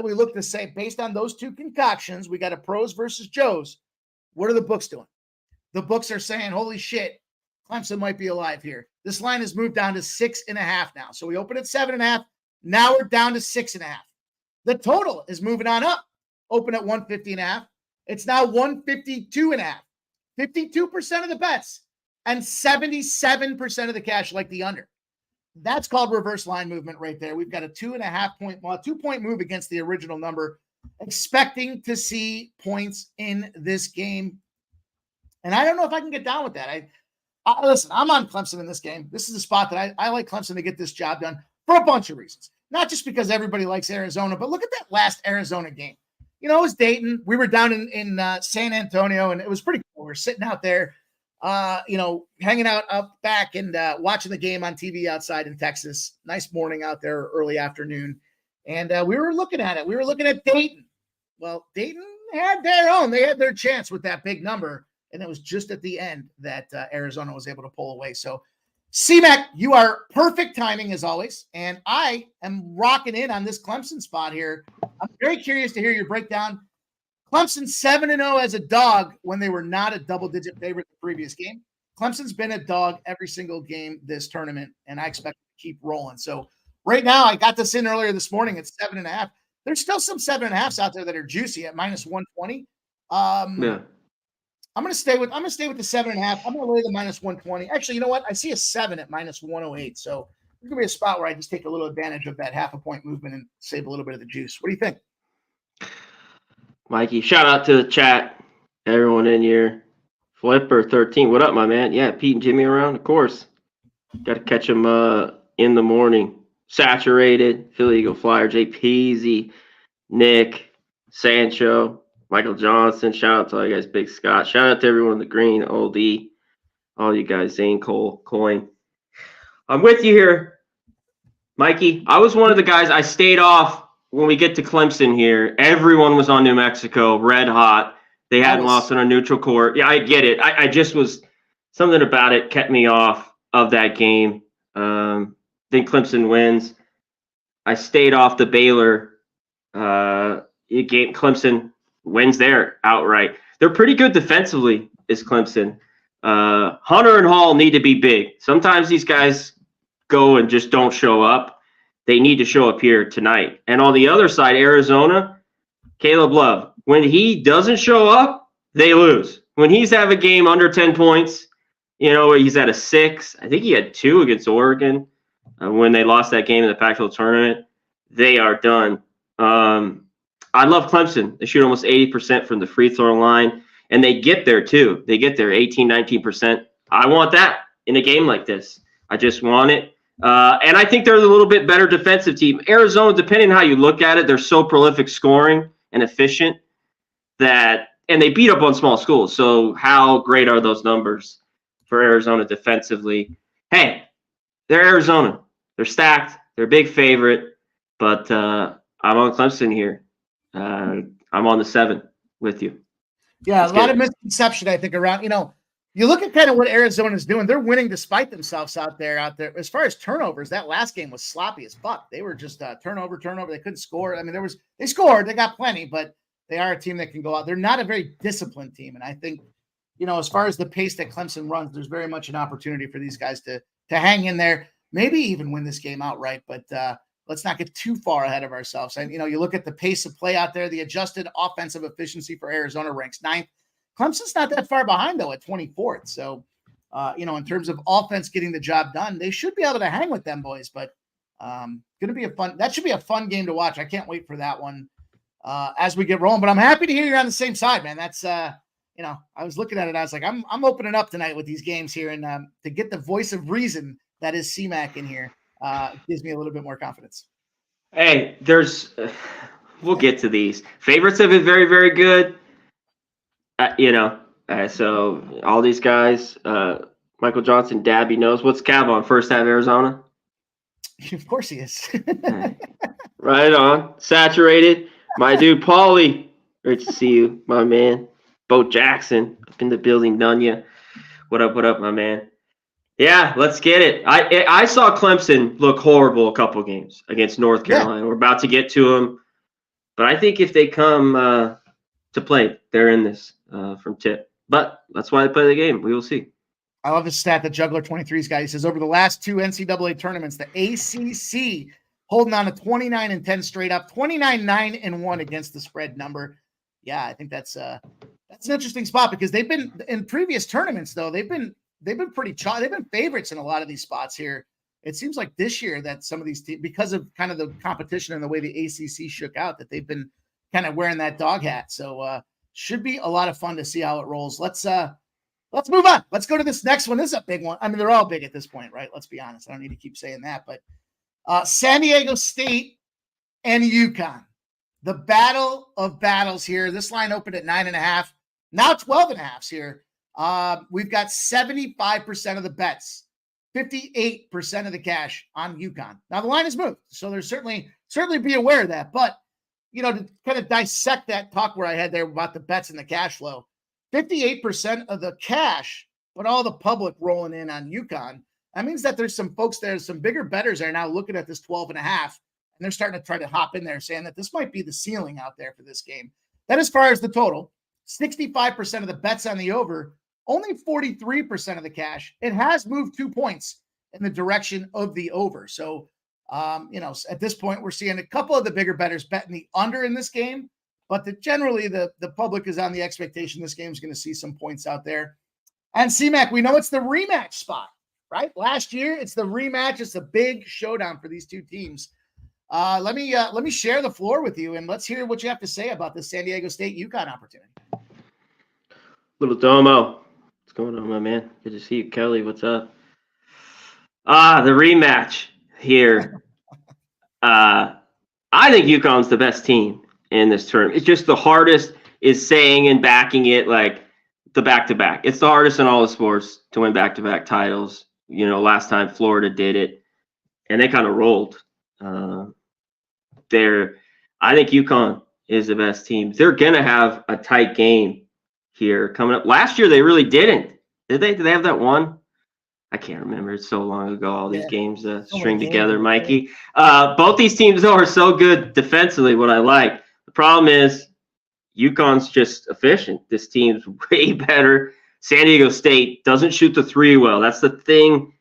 we look to say, based on those two concoctions, we got a pros versus Joes. What are the books doing? The books are saying, holy shit, Clemson might be alive here. This line has moved down to 6.5 now. So we open at 7.5. Now we're down to 6.5. The total is moving on up. Open at 150.5. It's now 152.5. 52% of the bets and 77% of the cash like the under. That's called reverse line movement right there. We've got a 2.5-point move against the original number, expecting to see points in this game. And I don't know if I can get down with that. Listen, I'm on Clemson in this game. This is a spot that I like Clemson to get this job done for a bunch of reasons. Not just because everybody likes Arizona, but look at that last Arizona game. You know, it was Dayton. We were down in San Antonio, and it was pretty cool. We're sitting out there, hanging out up back and watching the game on TV outside in Texas. Nice morning out there, early afternoon. And we were looking at it. We were looking at Dayton. Well, Dayton had their own. They had their chance with that big number. And it was just at the end that Arizona was able to pull away. So, C-Mac, you are perfect timing as always. And I am rocking in on this Clemson spot here. I'm very curious to hear your breakdown. Clemson 7-0 as a dog when they were not a double-digit favorite the previous game. Clemson's been a dog every single game this tournament, and I expect to keep rolling. So right now, I got this in earlier this morning at 7.5. There's still some 7.5s out there that are juicy at -120. Yeah. I'm gonna stay with the 7.5. I'm gonna lay the -120. Actually, you know what? I see a 7 at -108. So there's gonna be a spot where I just take a little advantage of that half-a-point movement and save a little bit of the juice. What do you think? Mikey, shout out to the chat, everyone in here. Flipper13, what up, my man? Yeah, Pete and Jimmy around, of course. Got to catch them in the morning. Saturated, Philly Eagle Flyer, Jay Peasy, Nick, Sancho, Michael Johnson. Shout out to all you guys, Big Scott. Shout out to everyone in the green, Old E, all you guys, Zane, Cole, Coin. I'm with you here, Mikey. I was one of the guys, I stayed off when we get to Clemson here. Everyone was on New Mexico, red hot. They hadn't lost on a neutral court. Yeah, I get it. I just was – something about it kept me off of that game. Think Clemson wins. I stayed off the Baylor game. Clemson wins there outright. They're pretty good defensively, is Clemson. Hunter and Hall need to be big. Sometimes these guys go and just don't show up. They need to show up here tonight. And on the other side, Arizona, Caleb Love. When he doesn't show up, they lose. When he's have a game under 10 points, he's at a 6. I think he had 2 against Oregon when they lost that game in the Pac-12 tournament. They are done. I love Clemson. They shoot almost 80% from the free throw line, and they get there too. They get there 18, 19%. I want that in a game like this. I just want it. And I think they're a little bit better defensive team. Arizona, depending on how you look at it, they're so prolific scoring and efficient and they beat up on small schools. So how great are those numbers for Arizona defensively. Hey, they're Arizona. They're stacked. They're a big favorite, but I'm on Clemson here. I'm on the 7 with you. Yeah, a lot of misconception, I think, around, you look at kind of what Arizona's doing. They're winning despite themselves out there. As far as turnovers, that last game was sloppy as fuck. They were just turnover. They couldn't score. I mean, they scored. They got plenty, but they are a team that can go out. They're not a very disciplined team. And I think, as far as the pace that Clemson runs, there's very much an opportunity for these guys to hang in there, maybe even win this game outright. But let's not get too far ahead of ourselves. And, you look at the pace of play out there, the adjusted offensive efficiency for Arizona ranks 9th. Clemson's not that far behind, though, at 24th. So, in terms of offense getting the job done, they should be able to hang with them boys. But that should be a fun game to watch. I can't wait for that one as we get rolling. But I'm happy to hear you're on the same side, man. That's, I was looking at it. I was like, I'm opening up tonight with these games here. And to get the voice of reason that is CMAC in here gives me a little bit more confidence. Hey, we'll get to these. Favorites have been very, very good. So all these guys, Michael Johnson, Dabby knows. What's Cav on? First half Arizona? Of course he is. Right on. Saturated. My dude, Paulie. Great to see you, my man. Bo Jackson up in the building. Nunya. What up, my man? Yeah, let's get it. I saw Clemson look horrible a couple games against North Carolina. Yeah. We're about to get to them. But I think if they come to play, they're in this from tip. But that's why they play the game. We will see. I love the stat that Juggler23's guy. He says over the last 2 NCAA tournaments, the ACC holding on to 29-10 straight up, 29-9-1 against the spread number. Yeah, I think that's an interesting spot because they've been in previous tournaments though. They've been pretty they've been favorites in a lot of these spots here. It seems like this year that some of these teams, because of kind of the competition and the way the ACC shook out, that they've been kind of wearing that dog hat. So should be a lot of fun to see how it rolls. Let's move on. Let's go to this next one. This is a big one. I mean, they're all big at this point, right? Let's be honest. I don't need to keep saying that, but San Diego State and UConn, the battle of battles here. This line opened at 9.5, now 12.5 here. We've got 75% of the bets, 58% of the cash on UConn. Now the line has moved, so there's certainly be aware of that. But to kind of dissect that talk where I had there about the bets and the cash flow, 58% of the cash, but all the public rolling in on UConn. That means that there's some folks there, some bigger bettors are now looking at this 12.5, and they're starting to try to hop in there saying that this might be the ceiling out there for this game. Then as far as the total, 65% of the bets on the over, only 43% of the cash. It has moved 2 points in the direction of the over. So, at this point, we're seeing a couple of the bigger bettors betting the under in this game, but generally the public is on the expectation this game is going to see some points out there. And CMAC, we know it's the rematch spot, right? Last year, it's the rematch. It's a big showdown for these two teams. Let me share the floor with you, and let's hear what you have to say about the San Diego State UConn opportunity. Little Domo. What's going on, my man? Good to see you. Kelly, what's up? The rematch here. I think UConn's the best team in this tournament. It's just the hardest is saying and backing it like the back-to-back. It's the hardest in all the sports to win back-to-back titles. Last time Florida did it, and they kind of rolled. I think UConn is the best team. They're going to have a tight game here coming up. Last year, they really didn't. Did they? Did they have that one? I can't remember. It's so long ago, all these games string together, Mikey. Both these teams, though, are so good defensively, what I like. The problem is UConn's just efficient. This team's way better. San Diego State doesn't shoot the three well. That's the thing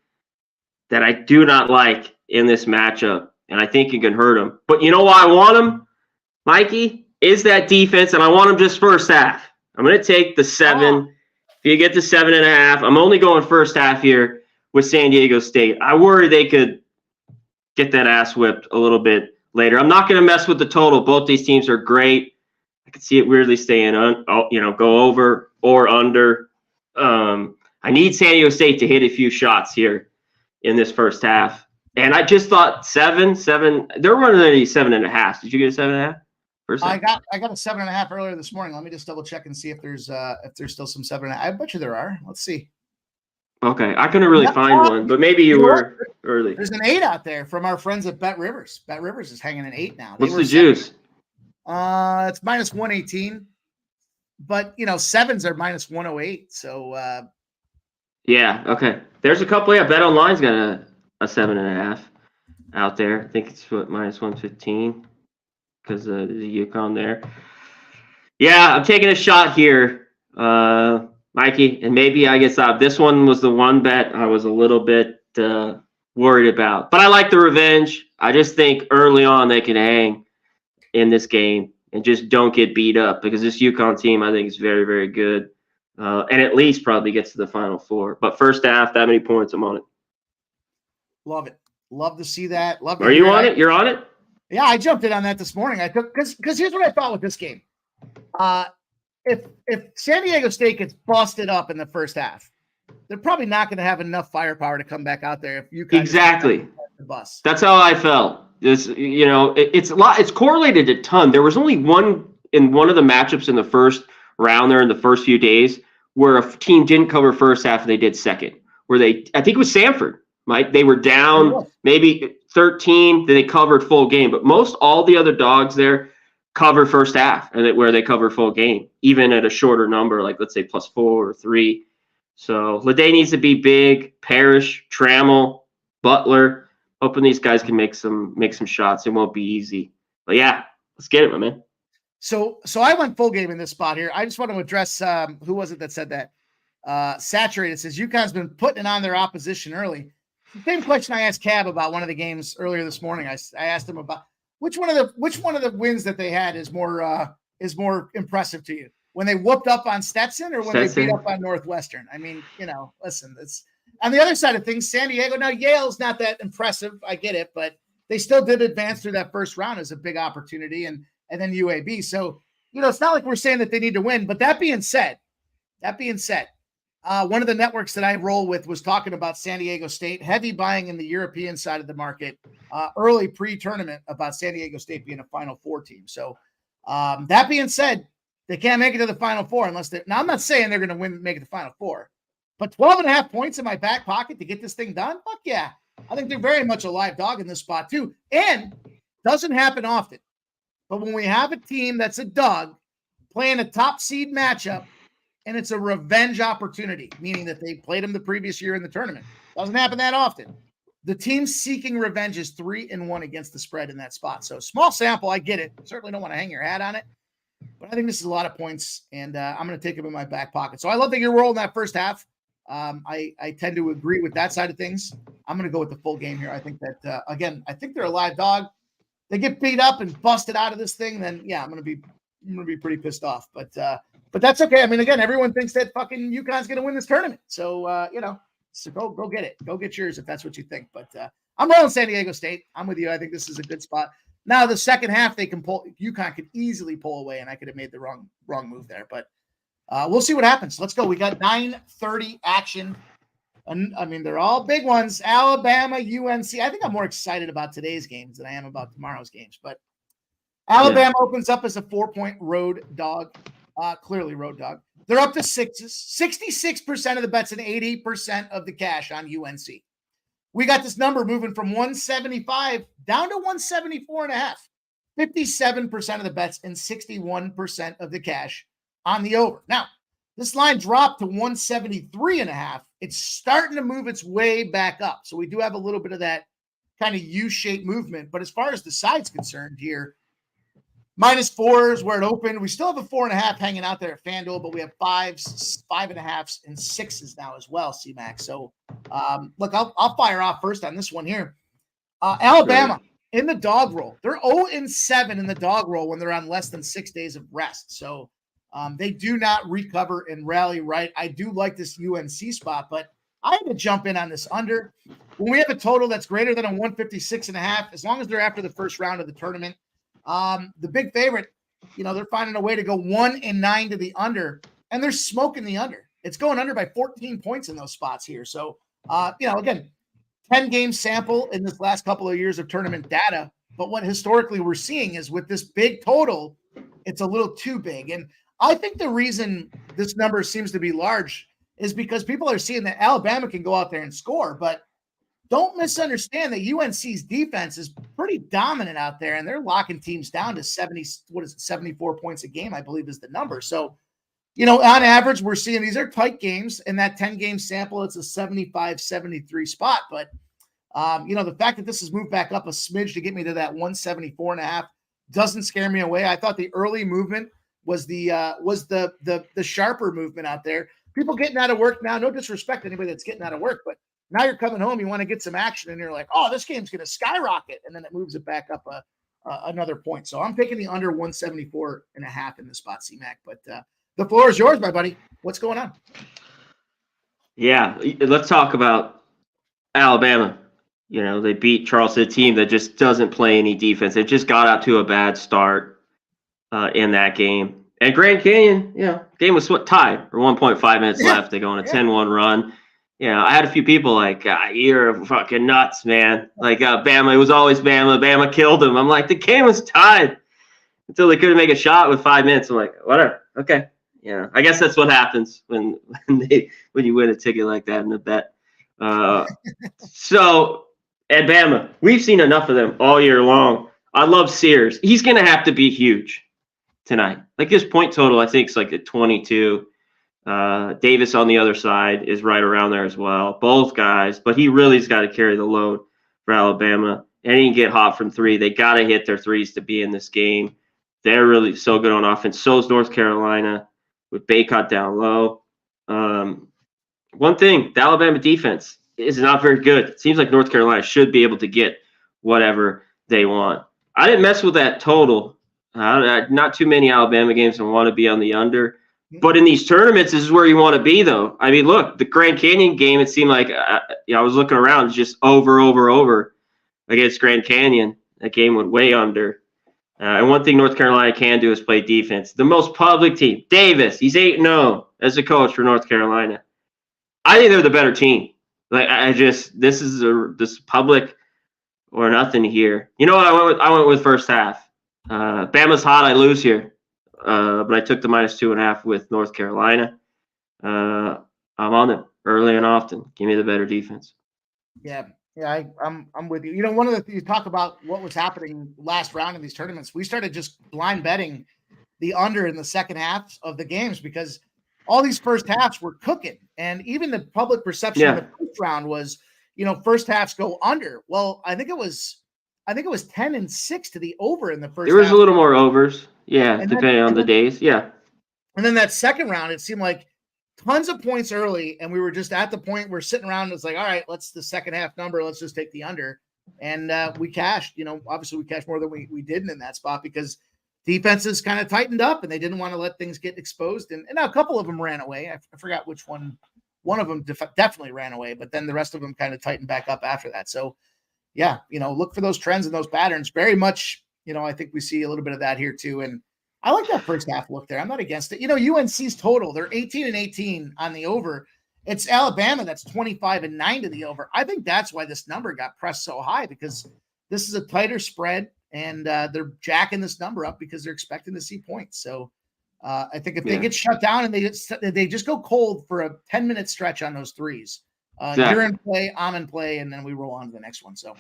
that I do not like in this matchup, and I think it can hurt them. But you know why I want them, Mikey, is that defense, and I want them just first half. I'm going to take the 7. Oh. If you get to 7.5, I'm only going first half here with San Diego State. I worry they could get that ass whipped a little bit later. I'm not going to mess with the total. Both these teams are great. I could see it weirdly staying go over or under. I need San Diego State to hit a few shots here in this first half. And I just thought 7. They're running at 7.5. Did you get a 7.5? I got a 7.5 earlier this morning. Let me just double check and see if there's still some 7.5. I bet you there are. Let's see. Okay, I couldn't really find one, but maybe you were early. There's an 8 out there from our friends at Bet Rivers. Bet Rivers is hanging an 8 now. What's the juice? It's minus 118, but sevens are minus 108. So yeah, okay. There's a couple. Yeah, Bet Online's got a 7.5 out there. I think it's minus 115 because there's a UConn there. Yeah, I'm taking a shot here, Mikey, and maybe I guess this one was the one bet I was a little bit worried about. But I like the revenge. I just think early on they can hang in this game and just don't get beat up because this UConn team I think is very, very good and at least probably gets to the Final Four. But first half, that many points, I'm on it. Love it. Love to see that. Are you on it? You're on it? Yeah, I jumped in on that this morning. I took because here's what I thought with this game. If San Diego State gets busted up in the first half, they're probably not going to have enough firepower to come back out there. If you exactly the bus, that's how I felt. It's correlated a ton. There was only one in one of the matchups in the first round there in the first few days where a team didn't cover first half and they did second. I think it was Samford. Mike, they were down maybe 13, then they covered full game. But most all the other dogs there cover first half and where they cover full game, even at a shorter number, like let's say +4 or 3. So Leday needs to be big. Parrish, Trammell, Butler. Hoping these guys can make some shots. It won't be easy. But yeah, let's get it, my man. So I went full game in this spot here. I just want to address who was it that said that? Saturated says UConn's been putting it on their opposition early. The same question I asked Cab about one of the games earlier this morning. I asked him about which one of the wins that they had is more impressive to you, when they whooped up on Stetson or when they beat up on Northwestern. I mean, listen, it's on the other side of things. San Diego, now Yale's not that impressive. I get it, but they still did advance through that first round as a big opportunity, and then UAB. So it's not like we're saying that they need to win. But that being said, one of the networks that I roll with was talking about San Diego State, heavy buying in the European side of the market, early pre-tournament about San Diego State being a Final Four team. So that being said, they can't make it to the Final Four unless they – now, I'm not saying they're going to make it to the Final Four, but 12.5 points in my back pocket to get this thing done? Fuck yeah. I think they're very much a live dog in this spot too. And doesn't happen often. But when we have a team that's a dog playing a top seed matchup, and it's a revenge opportunity, meaning that they played them the previous year in the tournament. Doesn't happen that often. The team seeking revenge is 3-1 against the spread in that spot. So small sample, I get it. Certainly don't want to hang your hat on it. But I think this is a lot of points, and I'm going to take them in my back pocket. So I love that you're rolling that first half. I tend to agree with that side of things. I'm going to go with the full game here. I think that, again, I think they're a live dog. They get beat up and busted out of this thing, then, yeah, I'm going to be pretty pissed off. But that's okay. I mean, again, everyone thinks that fucking UConn's going to win this tournament. So, so go get it. Go get yours if that's what you think. But I'm rolling San Diego State. I'm with you. I think this is a good spot. Now, the second half, UConn could easily pull away, and I could have made the wrong move there. But we'll see what happens. Let's go. We got 9:30 action. And, I mean, they're all big ones. Alabama, UNC. I think I'm more excited about today's games than I am about tomorrow's games. But Alabama opens up as a 4-point road dog. Clearly road dog. They're up to 6s, 66% of the bets and 80% of the cash on UNC. We got this number moving from 175 down to 174.5. 57% of the bets and 61% of the cash on the over. Now, this line dropped to 173.5. It's starting to move its way back up. So we do have a little bit of that kind of U-shaped movement. But as far as the side's concerned here, -4s where it opened. We still have a 4.5 hanging out there at FanDuel, but we have 5s, 5.5s, and 6s now as well, C-Max. So, look, I'll fire off first on this one here. Alabama in the dog roll. They're 0-7 in the dog roll when they're on less than 6 days of rest. So they do not recover and rally right. I do like this UNC spot, but I had to jump in on this under. When we have a total that's greater than a 156.5, as long as they're after the first round of the tournament, the big favorite, they're finding a way to go 1-9 to the under, and they're smoking the under. It's going under by 14 points in those spots here. So, again, 10-game sample in this last couple of years of tournament data. But what historically we're seeing is with this big total, it's a little too big. And I think the reason this number seems to be large is because people are seeing that Alabama can go out there and score, but don't misunderstand that UNC's defense is pretty dominant out there, and they're locking teams down to 74 points a game, I believe is the number. So, on average, we're seeing these are tight games. In that 10-game sample, it's a 75-73 spot. But, the fact that this has moved back up a smidge to get me to that 174.5 doesn't scare me away. I thought the early movement was the sharper movement out there. People getting out of work now, no disrespect to anybody that's getting out of work, but now you're coming home, you want to get some action, and you're like, oh, this game's going to skyrocket, and then it moves it back up another point. So I'm taking the under 174.5 in the spot, C-Mac. But the floor is yours, my buddy. What's going on? Yeah, let's talk about Alabama. They beat Charleston, a team that just doesn't play any defense. It just got out to a bad start in that game. And Grand Canyon, game was tied or 1.5 minutes left. They go on a 10-1 run. I had a few people like, you're fucking nuts, man. Like, Bama, it was always Bama. Bama killed them. I'm like, the game was tied until they couldn't make a shot with 5 minutes. I'm like, whatever. Okay. I guess that's what happens when you win a ticket like that in a bet. So, at Bama, we've seen enough of them all year long. I love Sears. He's going to have to be huge tonight. Like, his point total, I think, is like at 22. Davis on the other side is right around there as well. Both guys, but he really's got to carry the load for Alabama. And he can get hot from three. They got to hit their threes to be in this game. They're really so good on offense. So is North Carolina with Baycott down low. One thing, the Alabama defense is not very good. It seems like North Carolina should be able to get whatever they want. I didn't mess with that total. Not too many Alabama games I want to be on the under. But in these tournaments, this is where you want to be, though. I mean, look, the Grand Canyon game, it seemed like I was looking around, just over against Grand Canyon. That game went way under. And one thing North Carolina can do is play defense. The most public team, Davis, he's 8-0 as a coach for North Carolina. I think they're the better team. Like, this is public or nothing here. You know what? I went with first half. Bama's hot. I lose here. But I took the -2.5 with North Carolina. I'm on them early and often. Give me the better defense. Yeah, I'm with you. One of the things you talk about what was happening last round in these tournaments, we started just blind betting the under in the second half of the games because all these first halves were cooking, and even the public perception of the first round was, first halves go under. Well, I think it was 10-6 to the over in the first. There was half. A little more overs. Yeah, depending on the days. Yeah. And then that second round, it seemed like tons of points early, and we were just at the point we're sitting around and it's like, all right, let's the second half number. Let's just take the under. And we cashed, obviously we cashed more than we didn't in that spot because defenses kind of tightened up and they didn't want to let things get exposed. And now a couple of them ran away. I forgot which one. One of them definitely ran away, but then the rest of them kind of tightened back up after that. So, yeah, look for those trends and those patterns. Very much, I think we see a little bit of that here too. And I like that first half look there. I'm not against it. UNC's total, they're 18-18 on the over. It's Alabama that's 25-9 to the over. I think that's why this number got pressed so high because this is a tighter spread and they're jacking this number up because they're expecting to see points. So I think if they get shut down and they just go cold for a 10-minute stretch on those threes, you're in play, I'm in play, and then we roll on to the next one. So,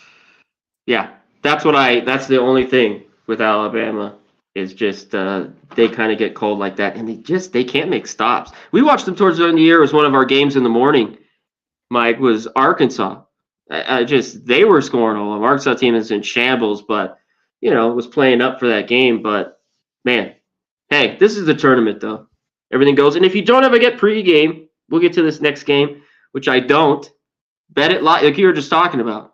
yeah, that's the only thing with Alabama is just they kind of get cold like that, and they can't make stops. We watched them towards the end of the year. It was one of our games in the morning. Mike was Arkansas. They were scoring all of them. Arkansas team is in shambles, but was playing up for that game. But man, hey, this is the tournament though. Everything goes, and if you don't ever get pregame, we'll get to this next game, which I don't. Bet it like you were just talking about.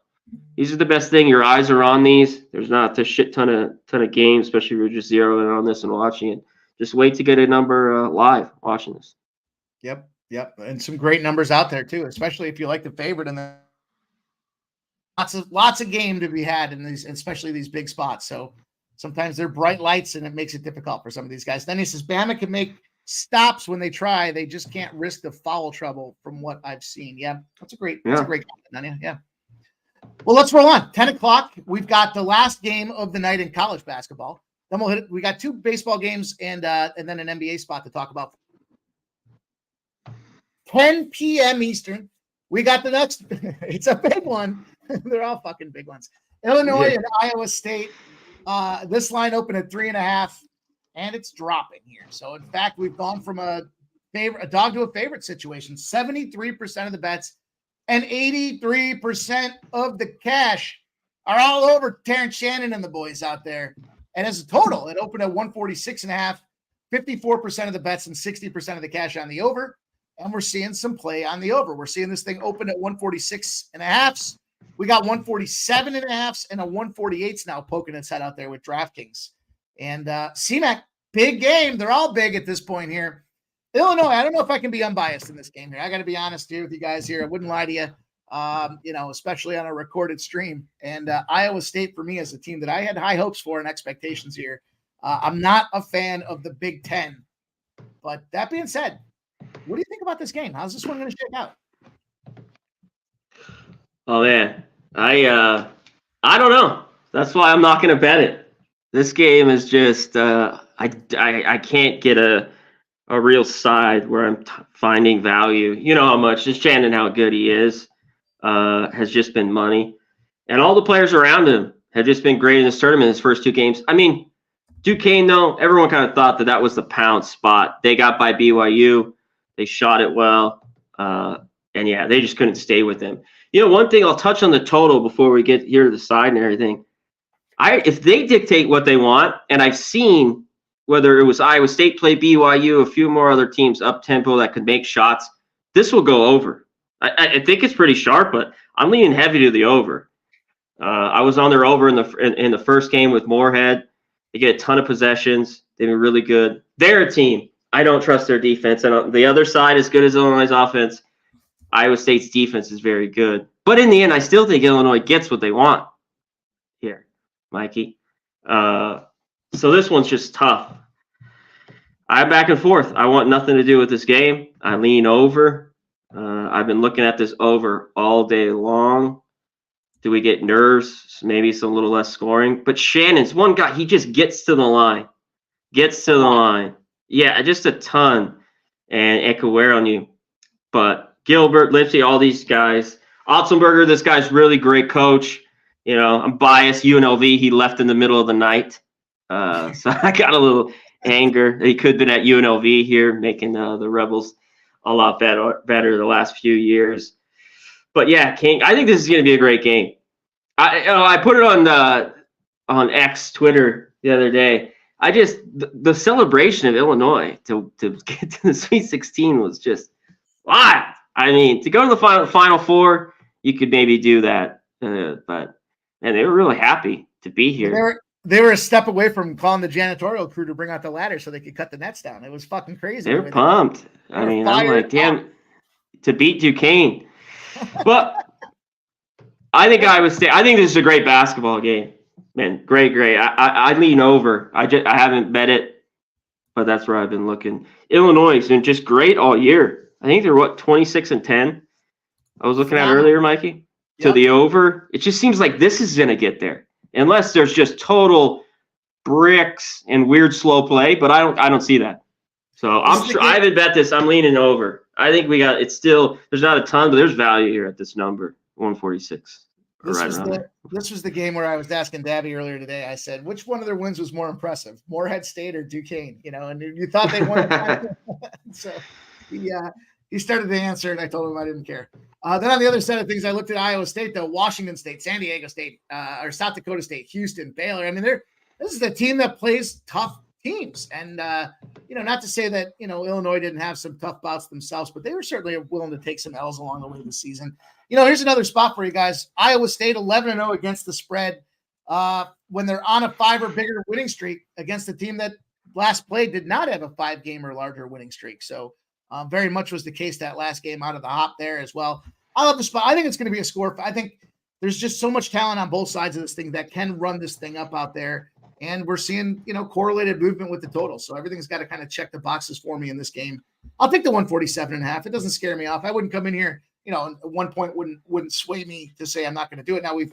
These are the best thing. Your eyes are on these. There's not a shit ton of games, especially if you're just zeroing on this and watching it. Just wait to get a number live watching this. Yep. And some great numbers out there too, especially if you like the favorite and lots of game to be had in these, especially these big spots. So sometimes they're bright lights and it makes it difficult for some of these guys. Then he says Bama can make stops when they try. They just can't risk the foul trouble from what I've seen. Yeah, that's a great comment, Nanya. Yeah. Well, let's roll on. 10 o'clock. We've got the last game of the night in college basketball. Then we'll hit it. We got two baseball games and then an NBA spot to talk about. 10 p.m. Eastern. We got the next. It's a big one. They're all fucking big ones. Illinois and Iowa State. This line opened at 3.5, and it's dropping here. So, in fact, we've gone from a dog to a favorite situation. 73% of the bets and 83% of the cash are all over Terrence Shannon and the boys out there. And as a total, it opened at 146.5, 54% of the bets and 60% of the cash on the over. And we're seeing some play on the over. We're seeing this thing open at 146.5. We got 147.5 and a 148 now poking its head out there with DraftKings. And CMAC, big game. They're all big at this point here. Illinois, I don't know if I can be unbiased in this game here. I got to be honest here with you guys here. I wouldn't lie to you, especially on a recorded stream. And Iowa State, for me, as a team that I had high hopes for and expectations here. I'm not a fan of the Big Ten. But that being said, what do you think about this game? How's this one going to shake out? Oh, man. I don't know. That's why I'm not going to bet it. This game is just I can't get a real side where I'm finding value. You know how much just Shannon, how good he is, has just been money. And all the players around him have just been great in this tournament, his first two games. I mean, Duquesne, though, everyone kind of thought that was the pound spot. They got by BYU. They shot it well. And, yeah, they just couldn't stay with him. You know, one thing I'll touch on the total before we get here to the side and everything. If they dictate what they want, and I've seen whether it was Iowa State play BYU, a few more other teams up-tempo that could make shots, this will go over. I think it's pretty sharp, but I'm leaning heavy to the over. I was on their over in the first game with Moorhead. They get a ton of possessions. They've been really good. They're a team. I don't trust their defense. And on the other side, as good as Illinois' offense, Iowa State's defense is very good. But in the end, I still think Illinois gets what they want here, Mikey. So this one's just tough. I'm back and forth. I want nothing to do with this game. I lean over. I've been looking at this over all day long. Do we get nerves? Maybe some little less scoring. But Shannon's one guy. He just gets to the line. Yeah, just a ton. And it could wear on you. But Gilbert, Lipsy, all these guys. Otzelberger, this guy's really great coach. You know, I'm biased. UNLV, he left in the middle of the night. So I got a little anger. He could have been at UNLV here, making the Rebels a lot better the last few years. But yeah, King, I think this is going to be a great game. I put it on X, Twitter the other day. The celebration of Illinois to get to the Sweet 16 was just wild. I mean, to go to the Final Four, you could maybe do that. But they were really happy to be here. They were a step away from calling the janitorial crew to bring out the ladder so they could cut the nets down. It was fucking crazy. They were pumped. I'm like, damn, to beat Duquesne. But I think Iowa State. I think this is a great basketball game, man. Great. I lean over. I haven't bet it, but that's where I've been looking. Illinois has been just great all year. I think they're 26-10. I was looking at earlier, Mikey, to the over. It just seems like this is gonna get there, unless there's just total bricks and weird slow play. But I don't see that. So I haven't bet this. I'm leaning over. I think it's still, there's not a ton, but there's value here at this number, 146. This was the game where I was asking Dabby earlier today. I said, which one of their wins was more impressive, Moorhead State or Duquesne? You know, and you thought they won. So he started to answer, and I told him I didn't care. Then on the other side of things, I looked at Iowa State, though, Washington State, San Diego State, or South Dakota State, Houston, Baylor. I mean, this is a team that plays tough teams. And, not to say that, Illinois didn't have some tough bouts themselves, but they were certainly willing to take some L's along the way of the season. Here's another spot for you guys. Iowa State 11-0 against the spread when they're on a 5 or bigger winning streak against a team that last played did not have a 5-game or larger winning streak. So very much was the case that last game out of the hop there as well. I love the spot. I think it's going to be a score. I think there's just so much talent on both sides of this thing that can run this thing up out there. And we're seeing, correlated movement with the total. So everything's got to kind of check the boxes for me in this game. I'll take the 147.5. It doesn't scare me off. I wouldn't come in here, at one point wouldn't sway me to say I'm not going to do it. Now we've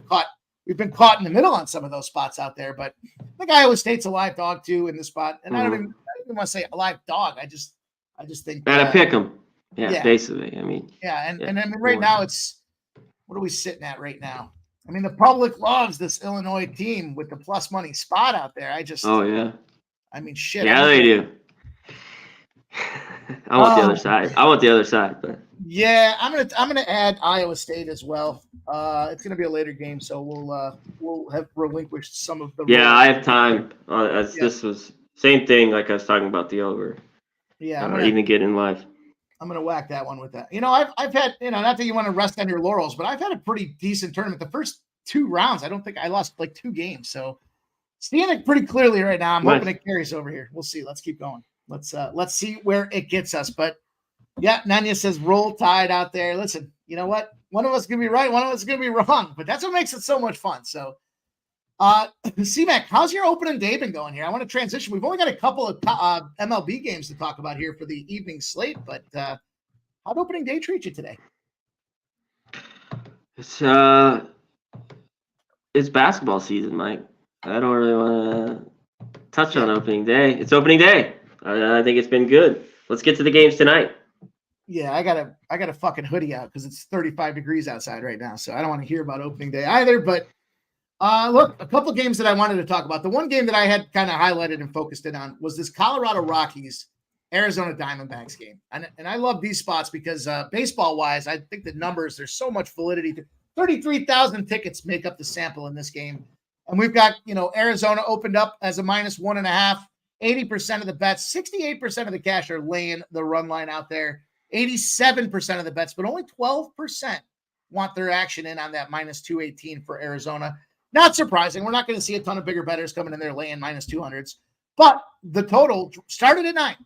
been caught in the middle on some of those spots out there, but I think Iowa State's a live dog too in this spot. And I don't even want to say a live dog. I just think gotta pick them. Yeah, basically. I mean, and I mean, right now it's what are we sitting at right now? I mean, the public loves this Illinois team with the plus money spot out there. I mean, shit. Yeah, they do. I want the other side. But yeah, I'm gonna add Iowa State as well. It's gonna be a later game, so we'll have relinquished some of the. Yeah, I have time. This was same thing. Like I was talking about the over. Yeah, even get in live. I'm gonna whack that one with that. I've had not that you want to rest on your laurels, but I've had a pretty decent tournament. The first 2 rounds, I don't think I lost like 2 games, so seeing it pretty clearly right now. I'm hoping it carries over here. We'll see. Let's keep going. Let's see where it gets us. But yeah, Nanya says roll tide out there. Listen, you know what? One of us is gonna be right, one of us is gonna be wrong, but that's what makes it so much fun. So C-Mac, how's your opening day been going here? I want to transition. We've only got a couple of MLB games to talk about here for the evening slate, but how'd opening day treat you today? It's basketball season, Mike. I don't really want to touch on opening day. It's opening day. I think it's been good. Let's get to the games tonight. Yeah, I got a fucking hoodie out because it's 35 degrees outside right now, so I don't want to hear about opening day either. But look, a couple games that I wanted to talk about. The one game that I had kind of highlighted and focused in on was this Colorado Rockies Arizona Diamondbacks game, and I love these spots because baseball wise, I think the numbers, there's so much validity. 33,000 tickets make up the sample in this game. And we've got, Arizona opened up as a -1.5, 80% of the bets, 68% of the cash are laying the run line out there, 87% of the bets, but only 12% want their action in on that -218 for Arizona. Not surprising. We're not going to see a ton of bigger bettors coming in there laying -200s, but the total started at 9,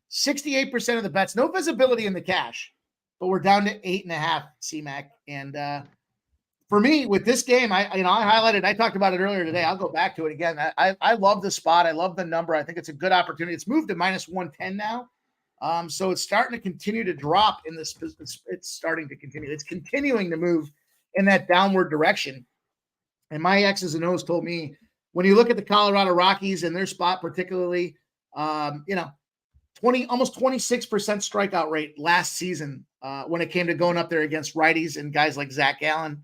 68% of the bets, no visibility in the cash, but we're down to 8.5 C-Mac. And, for me, with this game, I highlighted, I talked about it earlier today. I'll go back to it again. I love the spot. I love the number. I think it's a good opportunity. It's moved to -110 now. So it's starting to continue to drop in this. It's starting to continue. It's continuing to move in that downward direction. And my X's and O's told me when you look at the Colorado Rockies and their spot, particularly, almost 26% strikeout rate last season when it came to going up there against righties and guys like Zach Gallen.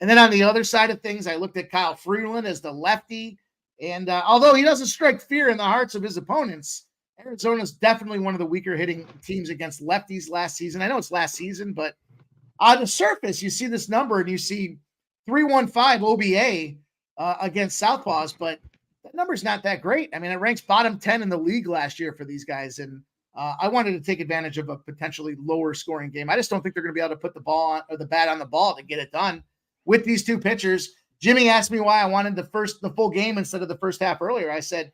And then on the other side of things, I looked at Kyle Freeland as the lefty. And although he doesn't strike fear in the hearts of his opponents, Arizona's definitely one of the weaker hitting teams against lefties last season. I know it's last season, but on the surface, you see this number and you see 315 OBA against Southpaws, but that number's not that great. I mean, it ranks bottom 10 in the league last year for these guys. And I wanted to take advantage of a potentially lower scoring game. I just don't think they're going to be able to put the ball on, or the bat on the ball to get it done with these two pitchers. Jimmy asked me why I wanted the full game instead of the first half earlier. I said,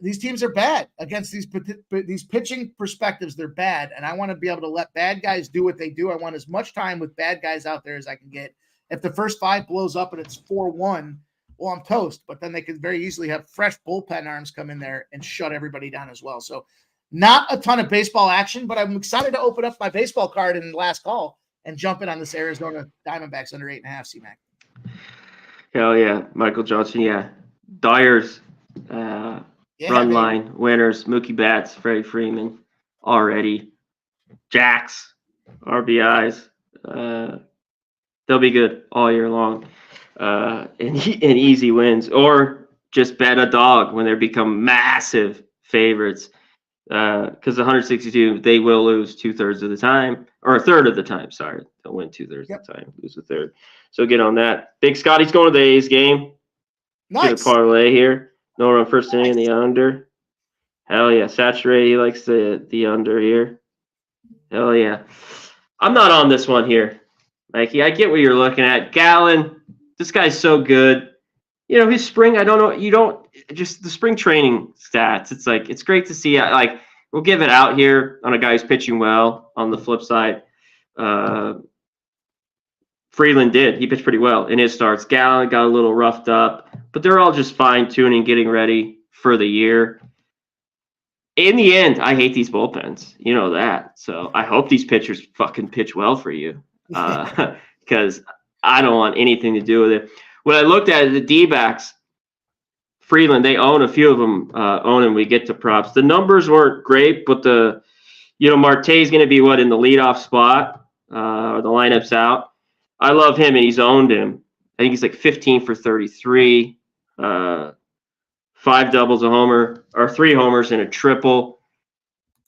these teams are bad against these pitching perspectives. They're bad. And I want to be able to let bad guys do what they do. I want as much time with bad guys out there as I can get. If the first 5 blows up and it's 4-1, well, I'm toast, but then they could very easily have fresh bullpen arms come in there and shut everybody down as well. So not a ton of baseball action, but I'm excited to open up my baseball card in the last call and jump in on this Arizona Diamondbacks under 8.5 C-Mac. Hell yeah. Michael Johnson. Yeah. Dyers, run line winners, Mookie Betts, Freddie Freeman already, Jacks, RBIs. They'll be good all year long. And easy wins, or just bet a dog when they become massive favorites. Because 162, they will lose 2/3 of the time, or a third of the time. Sorry, they'll win 2/3 of the time, lose a third. So get on that. Big Scotty's going to the A's game. Nice. Get a parlay here. No run first inning in the under. Hell yeah, saturate. He likes the under here. Hell yeah. I'm not on this one here, Mikey. I get what you're looking at. Gallen, this guy's so good. His spring, I don't know. Just the spring training stats. It's like, it's great to see. Like, we'll give it out here on a guy who's pitching well. On the flip side, Freeland did. He pitched pretty well in his starts. Gallen got a little roughed up, but they're all just fine tuning, getting ready for the year. In the end, I hate these bullpens. You know that. So I hope these pitchers fucking pitch well for you, because I don't want anything to do with it. When I looked at it, the D-backs, Freeland, they own a few of them. We get to props. The numbers weren't great, but Marte's going to be in the leadoff spot, or the lineup's out. I love him, and he's owned him. I think he's like 15 for 33, 5 doubles, a homer, or 3 homers and a triple.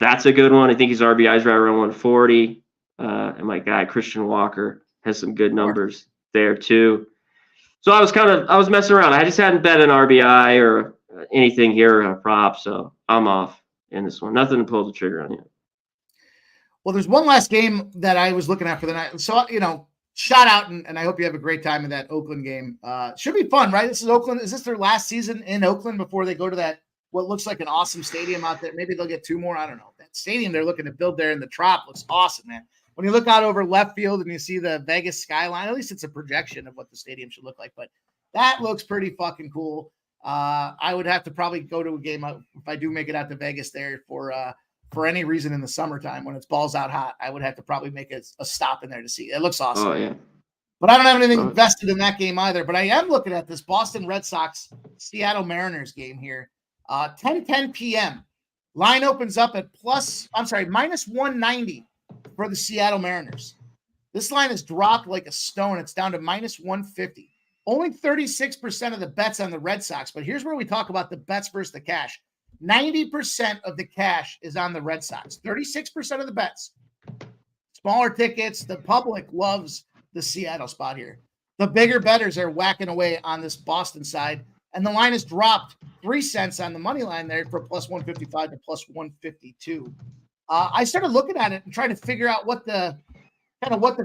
That's a good one. I think his RBI's right around 140. And my guy Christian Walker has some good numbers there too. So I was messing around. I just hadn't bet an RBI or anything here or a prop, so I'm off in this one. Nothing to pull the trigger on yet. Well, there's one last game that I was looking at for the night. So, shout out, and I hope you have a great time in that Oakland game. Should be fun, right? This is Oakland. Is this their last season in Oakland before they go to that, what looks like an awesome stadium out there? Maybe they'll get 2 more. I don't know. That stadium they're looking to build there in the Trop looks awesome, man. When you look out over left field and you see the Vegas skyline, at least it's a projection of what the stadium should look like, but that looks pretty fucking cool. I would have to probably go to a game if I do make it out to Vegas there for any reason in the summertime when it's balls out hot. I would have to probably make a stop in there to see. It looks awesome. Oh, yeah. But I don't have anything invested in that game either. But I am looking at this Boston Red Sox Seattle Mariners game here. 10:10 p.m. Line opens up at minus 190 for the Seattle Mariners. This line has dropped like a stone. It's down to minus 150. Only 36% of the bets on the Red Sox. But here's where we talk about the bets versus the cash. 90% of the cash is on the Red Sox. 36% of the bets. Smaller tickets. The public loves the Seattle spot here. The bigger bettors are whacking away on this Boston side. And the line has dropped 3 cents on the money line there for plus 155 to plus 152. I started looking at it and trying to figure out what the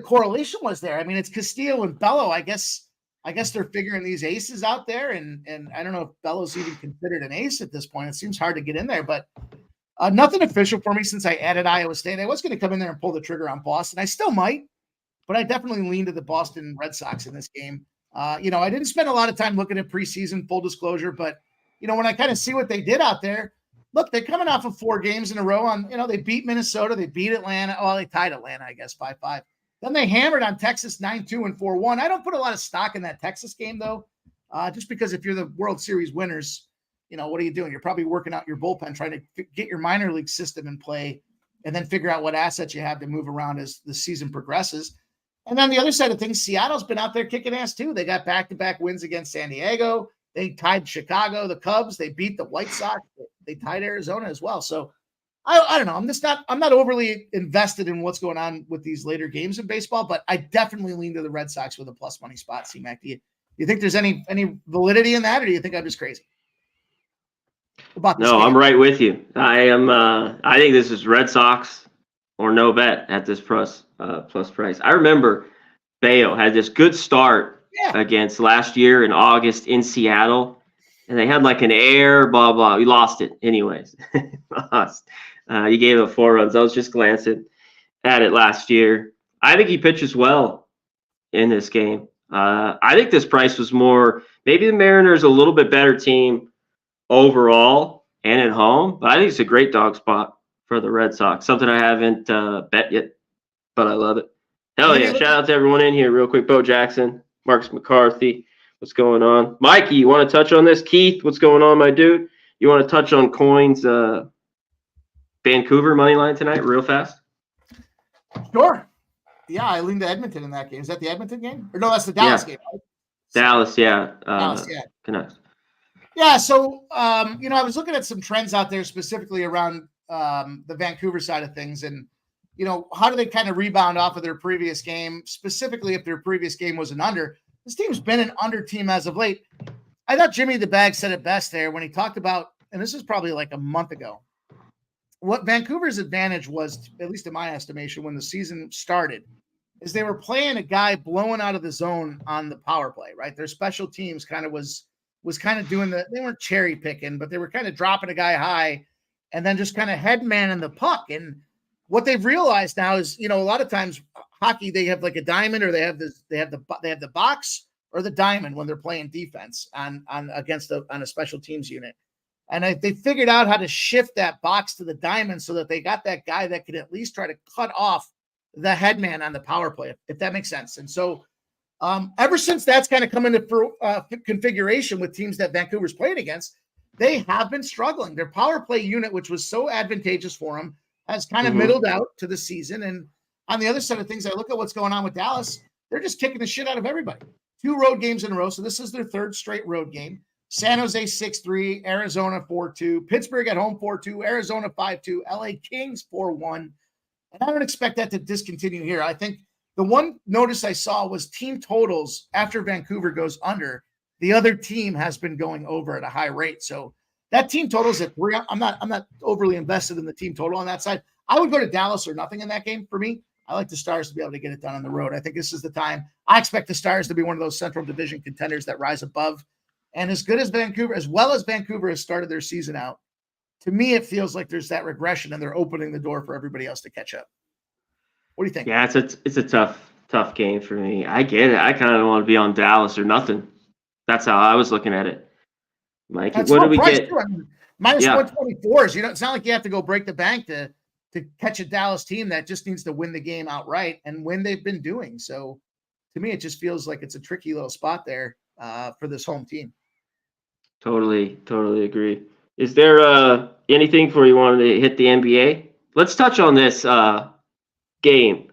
correlation was there. I mean, it's Castillo and Bello. I guess they're figuring these aces out there, and I don't know if Bello's even considered an ace at this point. It seems hard to get in there, but nothing official for me since I added Iowa State. I was going to come in there and pull the trigger on Boston. I still might, but I definitely lean to the Boston Red Sox in this game. I didn't spend a lot of time looking at preseason, full disclosure, but when I kind of see what they did out there, look, they're coming off of 4 games in a row on, they beat Minnesota, they beat Atlanta. Oh, they tied Atlanta, I guess, 5-5. Then they hammered on Texas 9-2 and 4-1. I don't put a lot of stock in that Texas game, though, just because if you're the World Series winners, what are you doing? You're probably working out your bullpen, trying to get your minor league system in play and then figure out what assets you have to move around as the season progresses. And then the other side of things, Seattle's been out there kicking ass, too. They got back-to-back wins against San Diego. They tied Chicago, the Cubs. They beat the White Sox. They tied Arizona as well. So I don't know. I'm not overly invested in what's going on with these later games in baseball, but I definitely lean to the Red Sox with a plus money spot. C-Mac, do you think there's any validity in that, or do you think I'm just crazy? No, I'm right with you. I think this is Red Sox or no bet at this plus price. I remember Bayo had this good start against last year in August in Seattle, and they had like an air, blah, blah. We lost it anyways. Lost. You gave up 4 runs. I was just glancing at it last year. I think he pitches well in this game. I think this price was more, maybe the Mariners a little bit better team overall and at home, but I think it's a great dog spot for the Red Sox. Something I haven't bet yet, but I love it. Hell yeah. Shout out to everyone in here real quick. Bo Jackson, Marcus McCarthy, what's going on? Mikey, you want to touch on this? Keith, what's going on, my dude? You want to touch on Coin's Vancouver money line tonight real fast? Sure. Yeah, I leaned to Edmonton in that game. Is that the Edmonton game? Or no, that's the Dallas game, right? Dallas, yeah. Dallas, yeah. Canucks. Yeah, so, I was looking at some trends out there specifically around the Vancouver side of things. And, how do they kind of rebound off of their previous game, specifically if their previous game was an under? This team's been an under team as of late. I thought Jimmy the Bag said it best there when he talked about, and this is probably like a month ago, what Vancouver's advantage was, at least in my estimation, when the season started, is they were playing a guy blowing out of the zone on the power play, right? Their special teams kind of was kind of doing they weren't cherry picking, but they were kind of dropping a guy high and then just kind of head manning the puck. And what they've realized now is, a lot of times hockey, they have like a diamond, or they have the box or the diamond when they're playing defense on a special teams unit. And they figured out how to shift that box to the diamond so that they got that guy that could at least try to cut off the headman on the power play, if that makes sense. And so ever since that's kind of come into configuration with teams that Vancouver's played against, they have been struggling. Their power play unit, which was so advantageous for them, has kind of middled out to the season. And on the other side of things, I look at what's going on with Dallas. They're just kicking the shit out of everybody. 2 road games in a row. So this is their 3rd straight road game. San Jose 6-3, Arizona 4-2, Pittsburgh at home 4-2, Arizona 5-2, LA Kings 4-1. And I don't expect that to discontinue here. I think the one notice I saw was team totals after Vancouver goes under. The other team has been going over at a high rate. So that team total is at 3. I'm not overly invested in the team total on that side. I would go to Dallas or nothing in that game for me. I like the Stars to be able to get it done on the road. I think this is the time. I expect the Stars to be one of those Central Division contenders that rise above. And as good as Vancouver, as well as Vancouver has started their season out, to me, it feels like there's that regression and they're opening the door for everybody else to catch up. What do you think? Yeah, it's a tough game for me. I get it. I kind of want to be on Dallas or nothing. That's how I was looking at it. Mike, what do we get? I mean, minus 124 is, it's not like you have to go break the bank to catch a Dallas team that just needs to win the game outright and win they've been doing. So to me, it just feels like it's a tricky little spot there for this home team. Totally agree. Is there anything for you wanted to hit the NBA? Let's touch on this game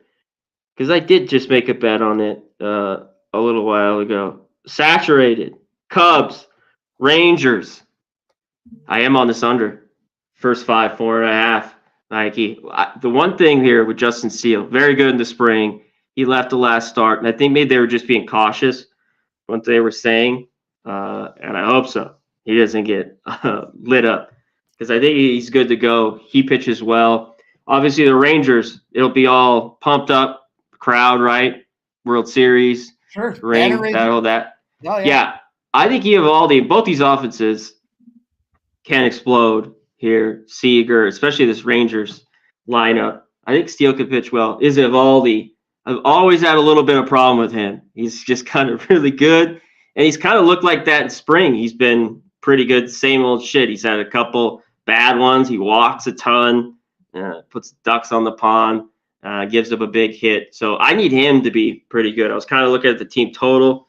because I did just make a bet on it a little while ago. Saturated, Cubs, Rangers. I am on this under. First 5, 4.5. Nike. The one thing here with Justin Steele, very good in the spring. He left the last start, and I think maybe they were just being cautious what they were saying, and I hope so. He doesn't get lit up because I think he's good to go. He pitches well. Obviously, the Rangers, it'll be all pumped up crowd, right? World Series, ring, that. Oh, yeah. I think both these offenses can explode here. Seager, especially this Rangers lineup. I think Steele could pitch well. Is Evaldi? I've always had a little bit of problem with him. He's just kind of really good, and he's kind of looked like that in spring. He's been pretty good, same old shit. He's had a couple bad ones. He walks a ton, puts ducks on the pond, gives up a big hit. So I need him to be pretty good. I was kind of looking at the team total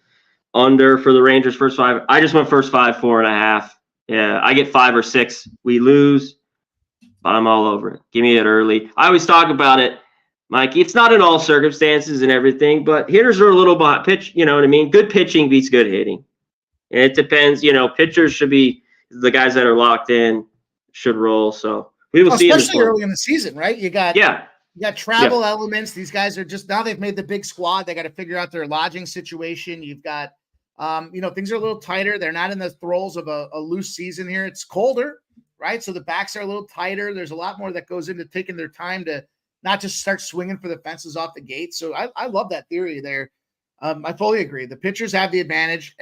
under for the Rangers first 5. I just went first 5, 4.5. Yeah, I get 5 or 6. We lose, but I'm all over it. Give me it early. I always talk about it, Mikey. It's not in all circumstances and everything, but hitters are a little behind pitch. You know what I mean? Good pitching beats good hitting. And it depends. Pitchers should be the guys that are locked in should roll. So we will see. Especially early in the season, right? You got travel elements. These guys are just now they've made the big squad. They got to figure out their lodging situation. You've got things are a little tighter. They're not in the throes of a loose season here. It's colder, right? So the backs are a little tighter. There's a lot more that goes into taking their time to not just start swinging for the fences off the gate. So I love that theory there. I fully agree. The pitchers have the advantage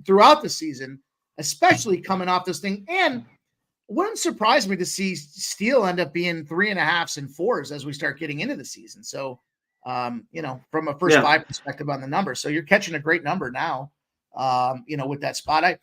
throughout the season, especially coming off this thing. And wouldn't surprise me to see Steele end up being 3.5s and 4s as we start getting into the season. So, from a first 5 perspective on the number. So you're catching a great number now. With that spot. I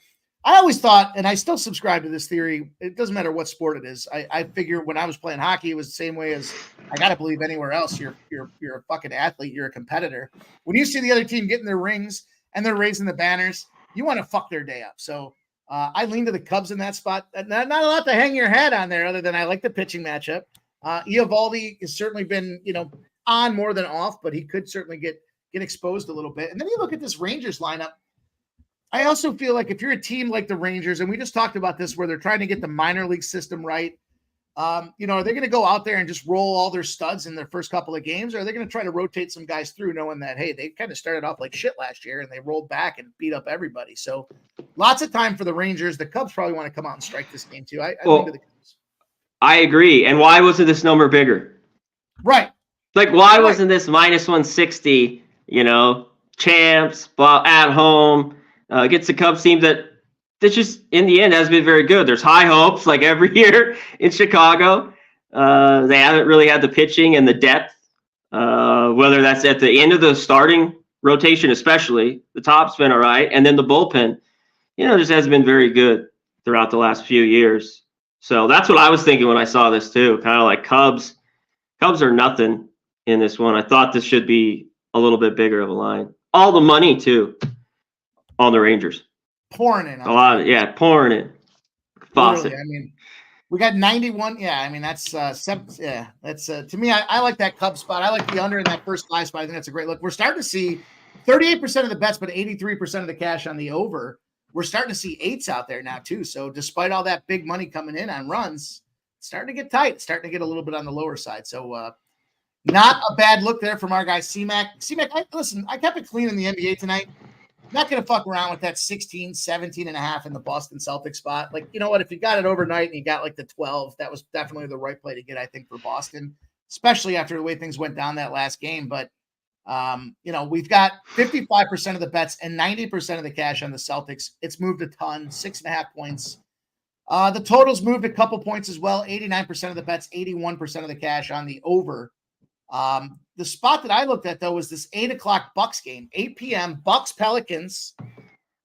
always thought, and I still subscribe to this theory, it doesn't matter what sport it is. I figure when I was playing hockey, it was the same way as I got to believe anywhere else. You're a fucking athlete. You're a competitor. When you see the other team getting their rings and they're raising the banners, you want to fuck their day up. So I lean to the Cubs in that spot. Not a lot to hang your head on there other than I like the pitching matchup. Eovaldi has certainly been, on more than off, but he could certainly get exposed a little bit. And then you look at this Rangers lineup. I also feel like if you're a team like the Rangers, and we just talked about this, where they're trying to get the minor league system right, are they going to go out there and just roll all their studs in their first couple of games? Or are they going to try to rotate some guys through knowing that, hey, they kind of started off like shit last year and they rolled back and beat up everybody. So lots of time for the Rangers. The Cubs probably want to come out and strike this game too. I think of the Cubs. I agree. And why wasn't this number bigger? Right. Like, why wasn't this minus 160, champs, at home, against the Cubs team that just, in the end, has been very good. There's high hopes, like every year in Chicago. They haven't really had the pitching and the depth, whether that's at the end of the starting rotation especially. The top's been all right, and then the bullpen, just hasn't been very good throughout the last few years. So that's what I was thinking when I saw this too, kind of like Cubs. Cubs are nothing in this one. I thought this should be a little bit bigger of a line. All the money too on the Rangers. Pouring in. Pouring in. Faucet. I mean, We got 91. Yeah, I mean, that's that's to me, I like that Cubs spot. I like the under in that first 5 spot. I think that's a great look. We're starting to see 38% of the bets, but 83% of the cash on the over. We're starting to see 8s out there now too. So despite all that big money coming in on runs, it's starting to get tight. It's starting to get a little bit on the lower side. So not a bad look there from our guy C-Mac. C-Mac, listen, I kept it clean in the NBA tonight. Not going to fuck around with that 16, 17 and a half in the Boston Celtics spot. Like, you know what? If you got it overnight and you got like the 12, that was definitely the right play to get, I think, for Boston, especially after the way things went down that last game. But, we've got 55% of the bets and 90% of the cash on the Celtics. It's moved a ton, 6.5 points. The totals moved a couple points as well. 89% of the bets, 81% of the cash on the over. The spot that I looked at, though, was this 8 o'clock Bucks game, 8 p.m. Bucks Pelicans.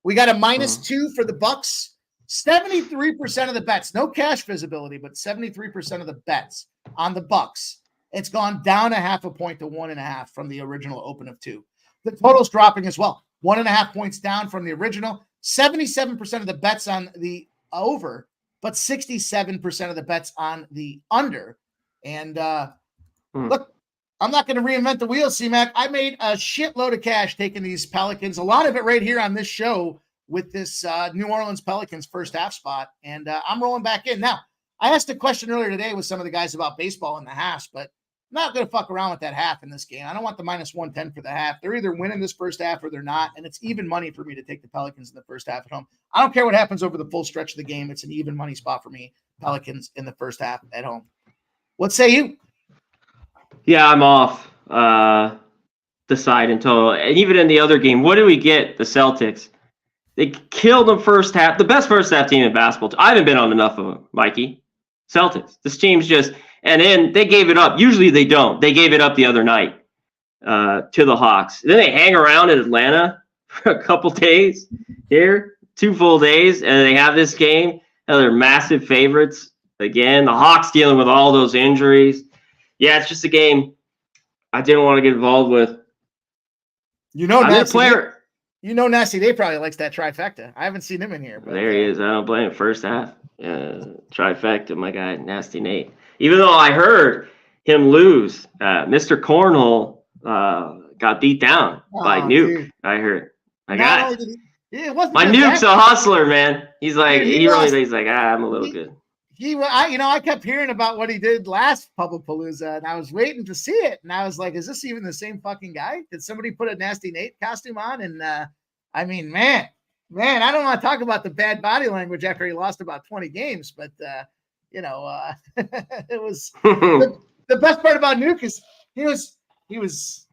We got a -2 for the Bucks. 73% of the bets, no cash visibility, but 73% of the bets on the Bucks. It's gone down 0.5 point to 1.5 from the original open of 2. The total's dropping as well, 1.5 points down from the original. 77% of the bets on the over, but 67% of the bets on the under. And look, I'm not going to reinvent the wheel, C-Mac. I made a shitload of cash taking these Pelicans, a lot of it right here on this show with this New Orleans Pelicans first half spot, and I'm rolling back in. Now, I asked a question earlier today with some of the guys about baseball in the halves, but I'm not going to fuck around with that half in this game. I don't want the -110 for the half. They're either winning this first half or they're not, and it's even money for me to take the Pelicans in the first half at home. I don't care what happens over the full stretch of the game. It's an even money spot for me, Pelicans in the first half at home. What say you? Yeah, I'm off the side until, and even in the other game, what do we get? The Celtics. They killed them first half. The best first half team in basketball. I haven't been on enough of them, Mikey. Celtics. This team's just, and then they gave it up. Usually they don't. They gave it up the other night to the Hawks. Then they hang around in Atlanta for a couple days here, 2 full days, and they have this game. And they're massive favorites. Again, the Hawks dealing with all those injuries. Yeah, it's just a game I didn't want to get involved with. Nasty Day probably likes that trifecta. I haven't seen him in here. But, there he is. I don't blame him. First half. Trifecta, my guy, Nasty Nate. Even though I heard him lose, Mr. Cornhole got beat down by Nuke. Dude. I heard. My guy. My Nuke's a hustler, man. He's like, he's like, I'm a little good. I kept hearing about what he did last Public Palooza, and I was waiting to see it. And I was like, is this even the same fucking guy? Did somebody put a Nasty Nate costume on? And I mean, man, I don't want to talk about the bad body language after he lost about 20 games, but it was the best part about Nuke is he was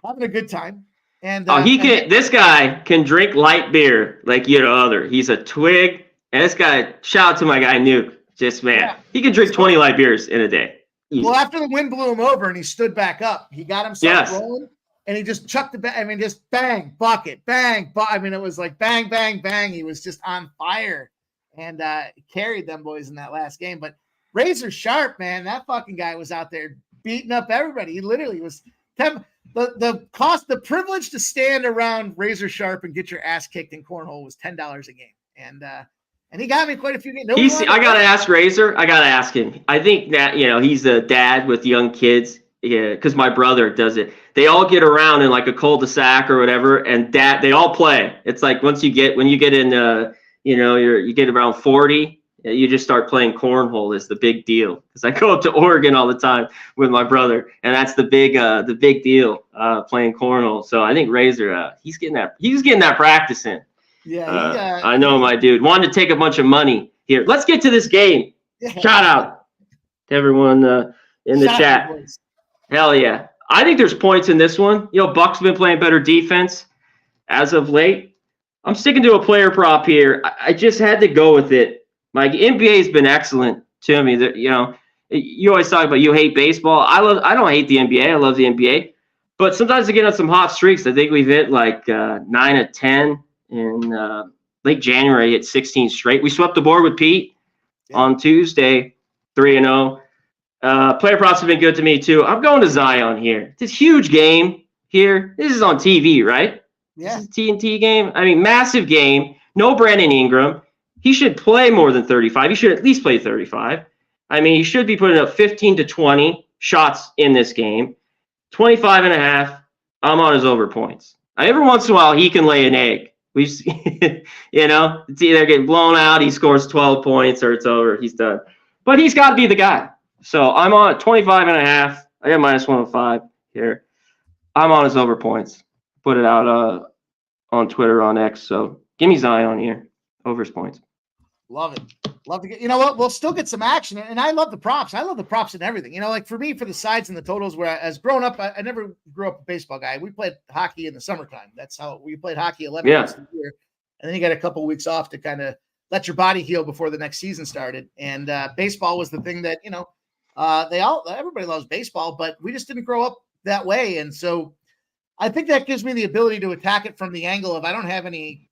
having a good time. And this guy can drink light beer like other. He's a twig, and this guy, shout out to my guy Nuke. Just, man, he can drink 20 light beers in a day. Easy. Well, after the wind blew him over and he stood back up, he got himself rolling, and he just chucked the bat. I mean, just bang, bucket, bang. I mean, it was like bang, bang, bang. He was just on fire and carried them boys in that last game. But Razor Sharp, man, that fucking guy was out there beating up everybody. He literally was the privilege to stand around Razor Sharp and get your ass kicked in cornhole was $10 a game. And he got me quite a few games. I got to ask Razor. I got to ask him. I think that, he's a dad with young kids. Yeah, because my brother does it. They all get around in like a cul-de-sac or whatever, and they all play. It's like when you get in, you get around 40, you just start playing cornhole is the big deal. Because I go up to Oregon all the time with my brother, and that's the big deal, playing cornhole. So I think Razor, he's getting that practice in. Yeah, I know my dude wanted to take a bunch of money here. Let's get to this game. Shout out to everyone in the chat. Hell yeah. I think there's points in this one. Bucks have been playing better defense as of late. I'm sticking to a player prop here. I just had to go with it. My NBA has been excellent to me. That you always talk about you hate baseball. I don't hate the NBA. I love the NBA. But sometimes I get on some hot streaks. I think we've hit like 9 of 10. In late January at 16 straight. We swept the board with Pete on Tuesday, 3-0. Player props have been good to me too. I'm going to Zion here. This huge game here. This is on TV, right? Yeah. This is a TNT game. I mean, massive game. No Brandon Ingram. He should play more than 35. He should at least play 35. I mean, he should be putting up 15 to 20 shots in this game. 25.5, I'm on his over points. Every once in a while, he can lay an egg. We've seen, it's either getting blown out, he scores 12 points, or it's over, he's done. But he's got to be the guy. So I'm on 25.5. I got minus 105 here. I'm on his over points. Put it out on Twitter, on X. So give me Zion here. Over his points. Love it. Love to get, you know what? We'll still get some action. And I love the props. I love the props and everything. Like for me, for the sides and the totals, where as growing up, I never grew up a baseball guy. We played hockey in the summertime. That's how we played hockey 11 months a year. And then you got a couple of weeks off to kind of let your body heal before the next season started. And baseball was the thing that, everybody loves baseball, but we just didn't grow up that way. And so I think that gives me the ability to attack it from the angle of I don't have any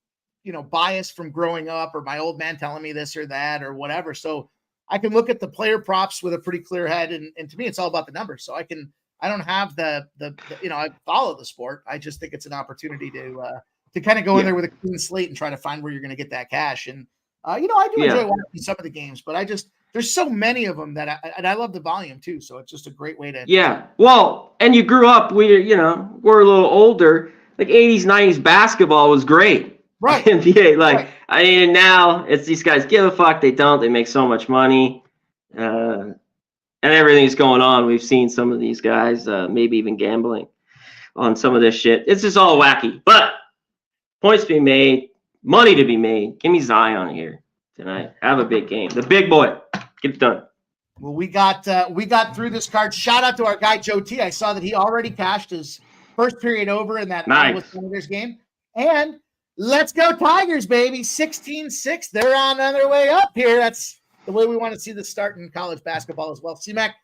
bias from growing up or my old man telling me this or that or whatever. So I can look at the player props with a pretty clear head. And to me, it's all about the numbers. So I don't have the I follow the sport. I just think it's an opportunity to kind of go in there with a clean slate and try to find where you're going to get that cash. And, I do enjoy watching some of the games, but there's so many of them that I love the volume too. So it's just a great way to. Yeah. Well, and you grew up, we're a little older, like 80s, 90s basketball was great. Right. NBA, right. I mean, now it's these guys give a fuck. They don't. They make so much money, and everything's going on. We've seen some of these guys, maybe even gambling on some of this shit. It's just all wacky. But points to be made, money to be made. Give me Zion here tonight. Have a big game. The big boy. Get it done. Well, we got through this card. Shout out to our guy Joe T. I saw that he already cashed his first period over in that Iowa Senators game, and. Let's go Tigers, baby. 16-6. They're on their way up here. That's the way we want to see this start in college basketball as well. C-Mac,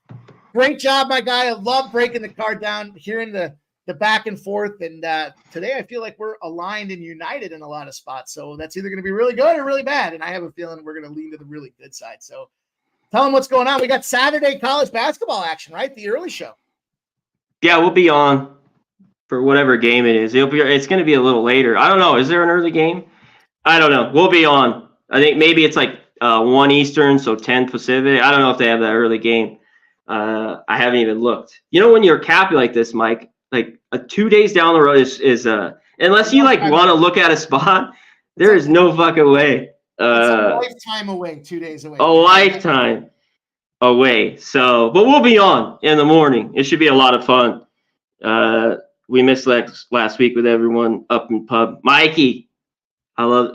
great job, my guy. I love breaking the card down, hearing the back and forth. And today I feel like we're aligned and united in a lot of spots. So that's either going to be really good or really bad. And I have a feeling we're going to lean to the really good side. So tell them what's going on. We got Saturday college basketball action, right? The early show. Yeah, we'll be on. For whatever game it is. It's going to be a little later. I don't know. Is there an early game? I don't know. We'll be on. I think maybe it's like 1 Eastern, so 10 Pacific. I don't know if they have that early game. I haven't even looked. When you're capping like this, Mike, like 2 days down the road is unless you want to look at a spot, there is no fucking way. It's a lifetime away, 2 days away. A lifetime away. So, but we'll be on in the morning. It should be a lot of fun. We missed last week with everyone up in pub. Mikey, I love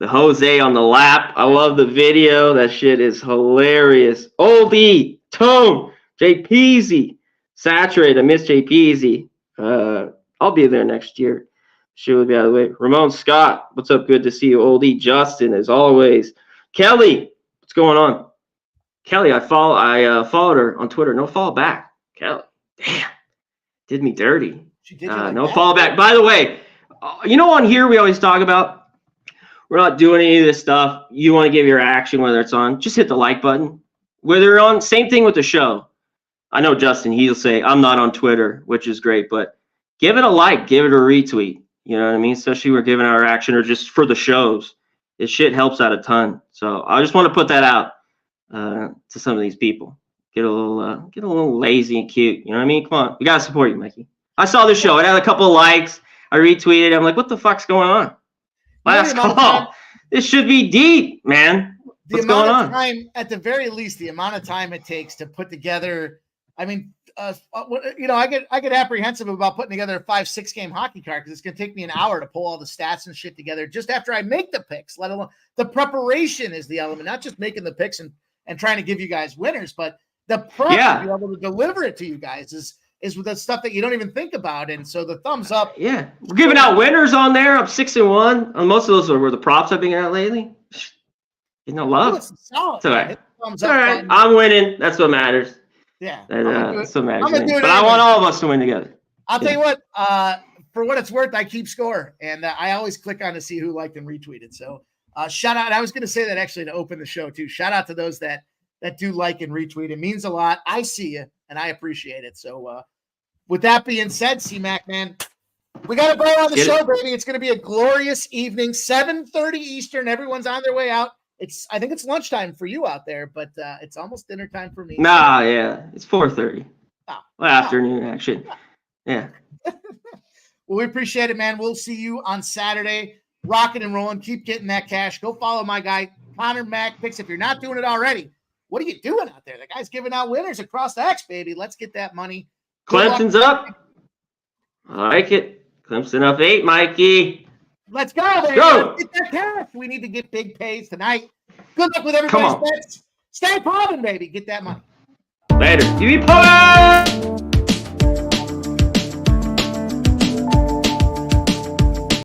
the Jose on the lap. I love the video. That shit is hilarious. Oldie, Tone, JPZ, Saturate. I miss JPZ. I'll be there next year. She will be out of the way. Ramon Scott, what's up? Good to see you, Oldie. Justin, as always. Kelly, what's going on? Kelly, I followed her on Twitter. No follow back. Kelly, damn. Did me dirty. She did no fallback. By the way, on here we always talk about we're not doing any of this stuff. You want to give your action, whether it's on, just hit the like button. Whether you're on, same thing with the show. I know Justin, he'll say, I'm not on Twitter, which is great, but give it a like, give it a retweet. You know what I mean? Especially we're giving our action or just for the shows. This shit helps out a ton. So I just want to put that out to some of these people. Get a little lazy and cute. You know what I mean? Come on. We got to support you, Mikey. I saw the show. It had a couple of likes. I retweeted. I'm like, what the fuck's going on? Last call. This should be deep, man. What's going on? At the very least, the amount of time it takes to put together. I mean, I get apprehensive about putting together a 5-6 game hockey card because it's going to take me an hour to pull all the stats and shit together just after I make the picks, let alone the preparation is the element, not just making the picks and trying to give you guys winners, but the prep to be able to deliver it to you guys is with the stuff that you don't even think about. And so the thumbs up. Yeah. We're giving out winners on there. I'm 6-1. Most of those were the props I've been getting out lately. Love. It's all right. Thumbs up. All right. I'm winning. That's what matters. Yeah. That's what matters. But I want all of us to win together. I'll tell you what, for what it's worth, I keep score. And I always click on to see who liked and retweeted. So shout out. I was going to say that actually to open the show too. Shout out to those that do like and retweet. It means a lot. I see you, and I appreciate it. So with that being said, C-Mac, man, we got to go on the show, baby. It's going to be a glorious evening, 7:30 Eastern. Everyone's on their way out. I think it's lunchtime for you out there, but it's almost dinner time for me. Nah, yeah. It's 4:30. Oh. Afternoon action. Yeah. Well, we appreciate it, man. We'll see you on Saturday. Rocking and rolling. Keep getting that cash. Go follow my guy, Connor Mack Picks. If you're not doing it already, what are you doing out there? The guy's giving out winners across the X, baby. Let's get that money. Clemson's up. I like it. Clemson up 8, Mikey. Let's go, baby. Go. Let's get that cash. We need to get big pays tonight. Good luck with everybody's bets. Stay popping, baby. Get that money. Later. You be popping.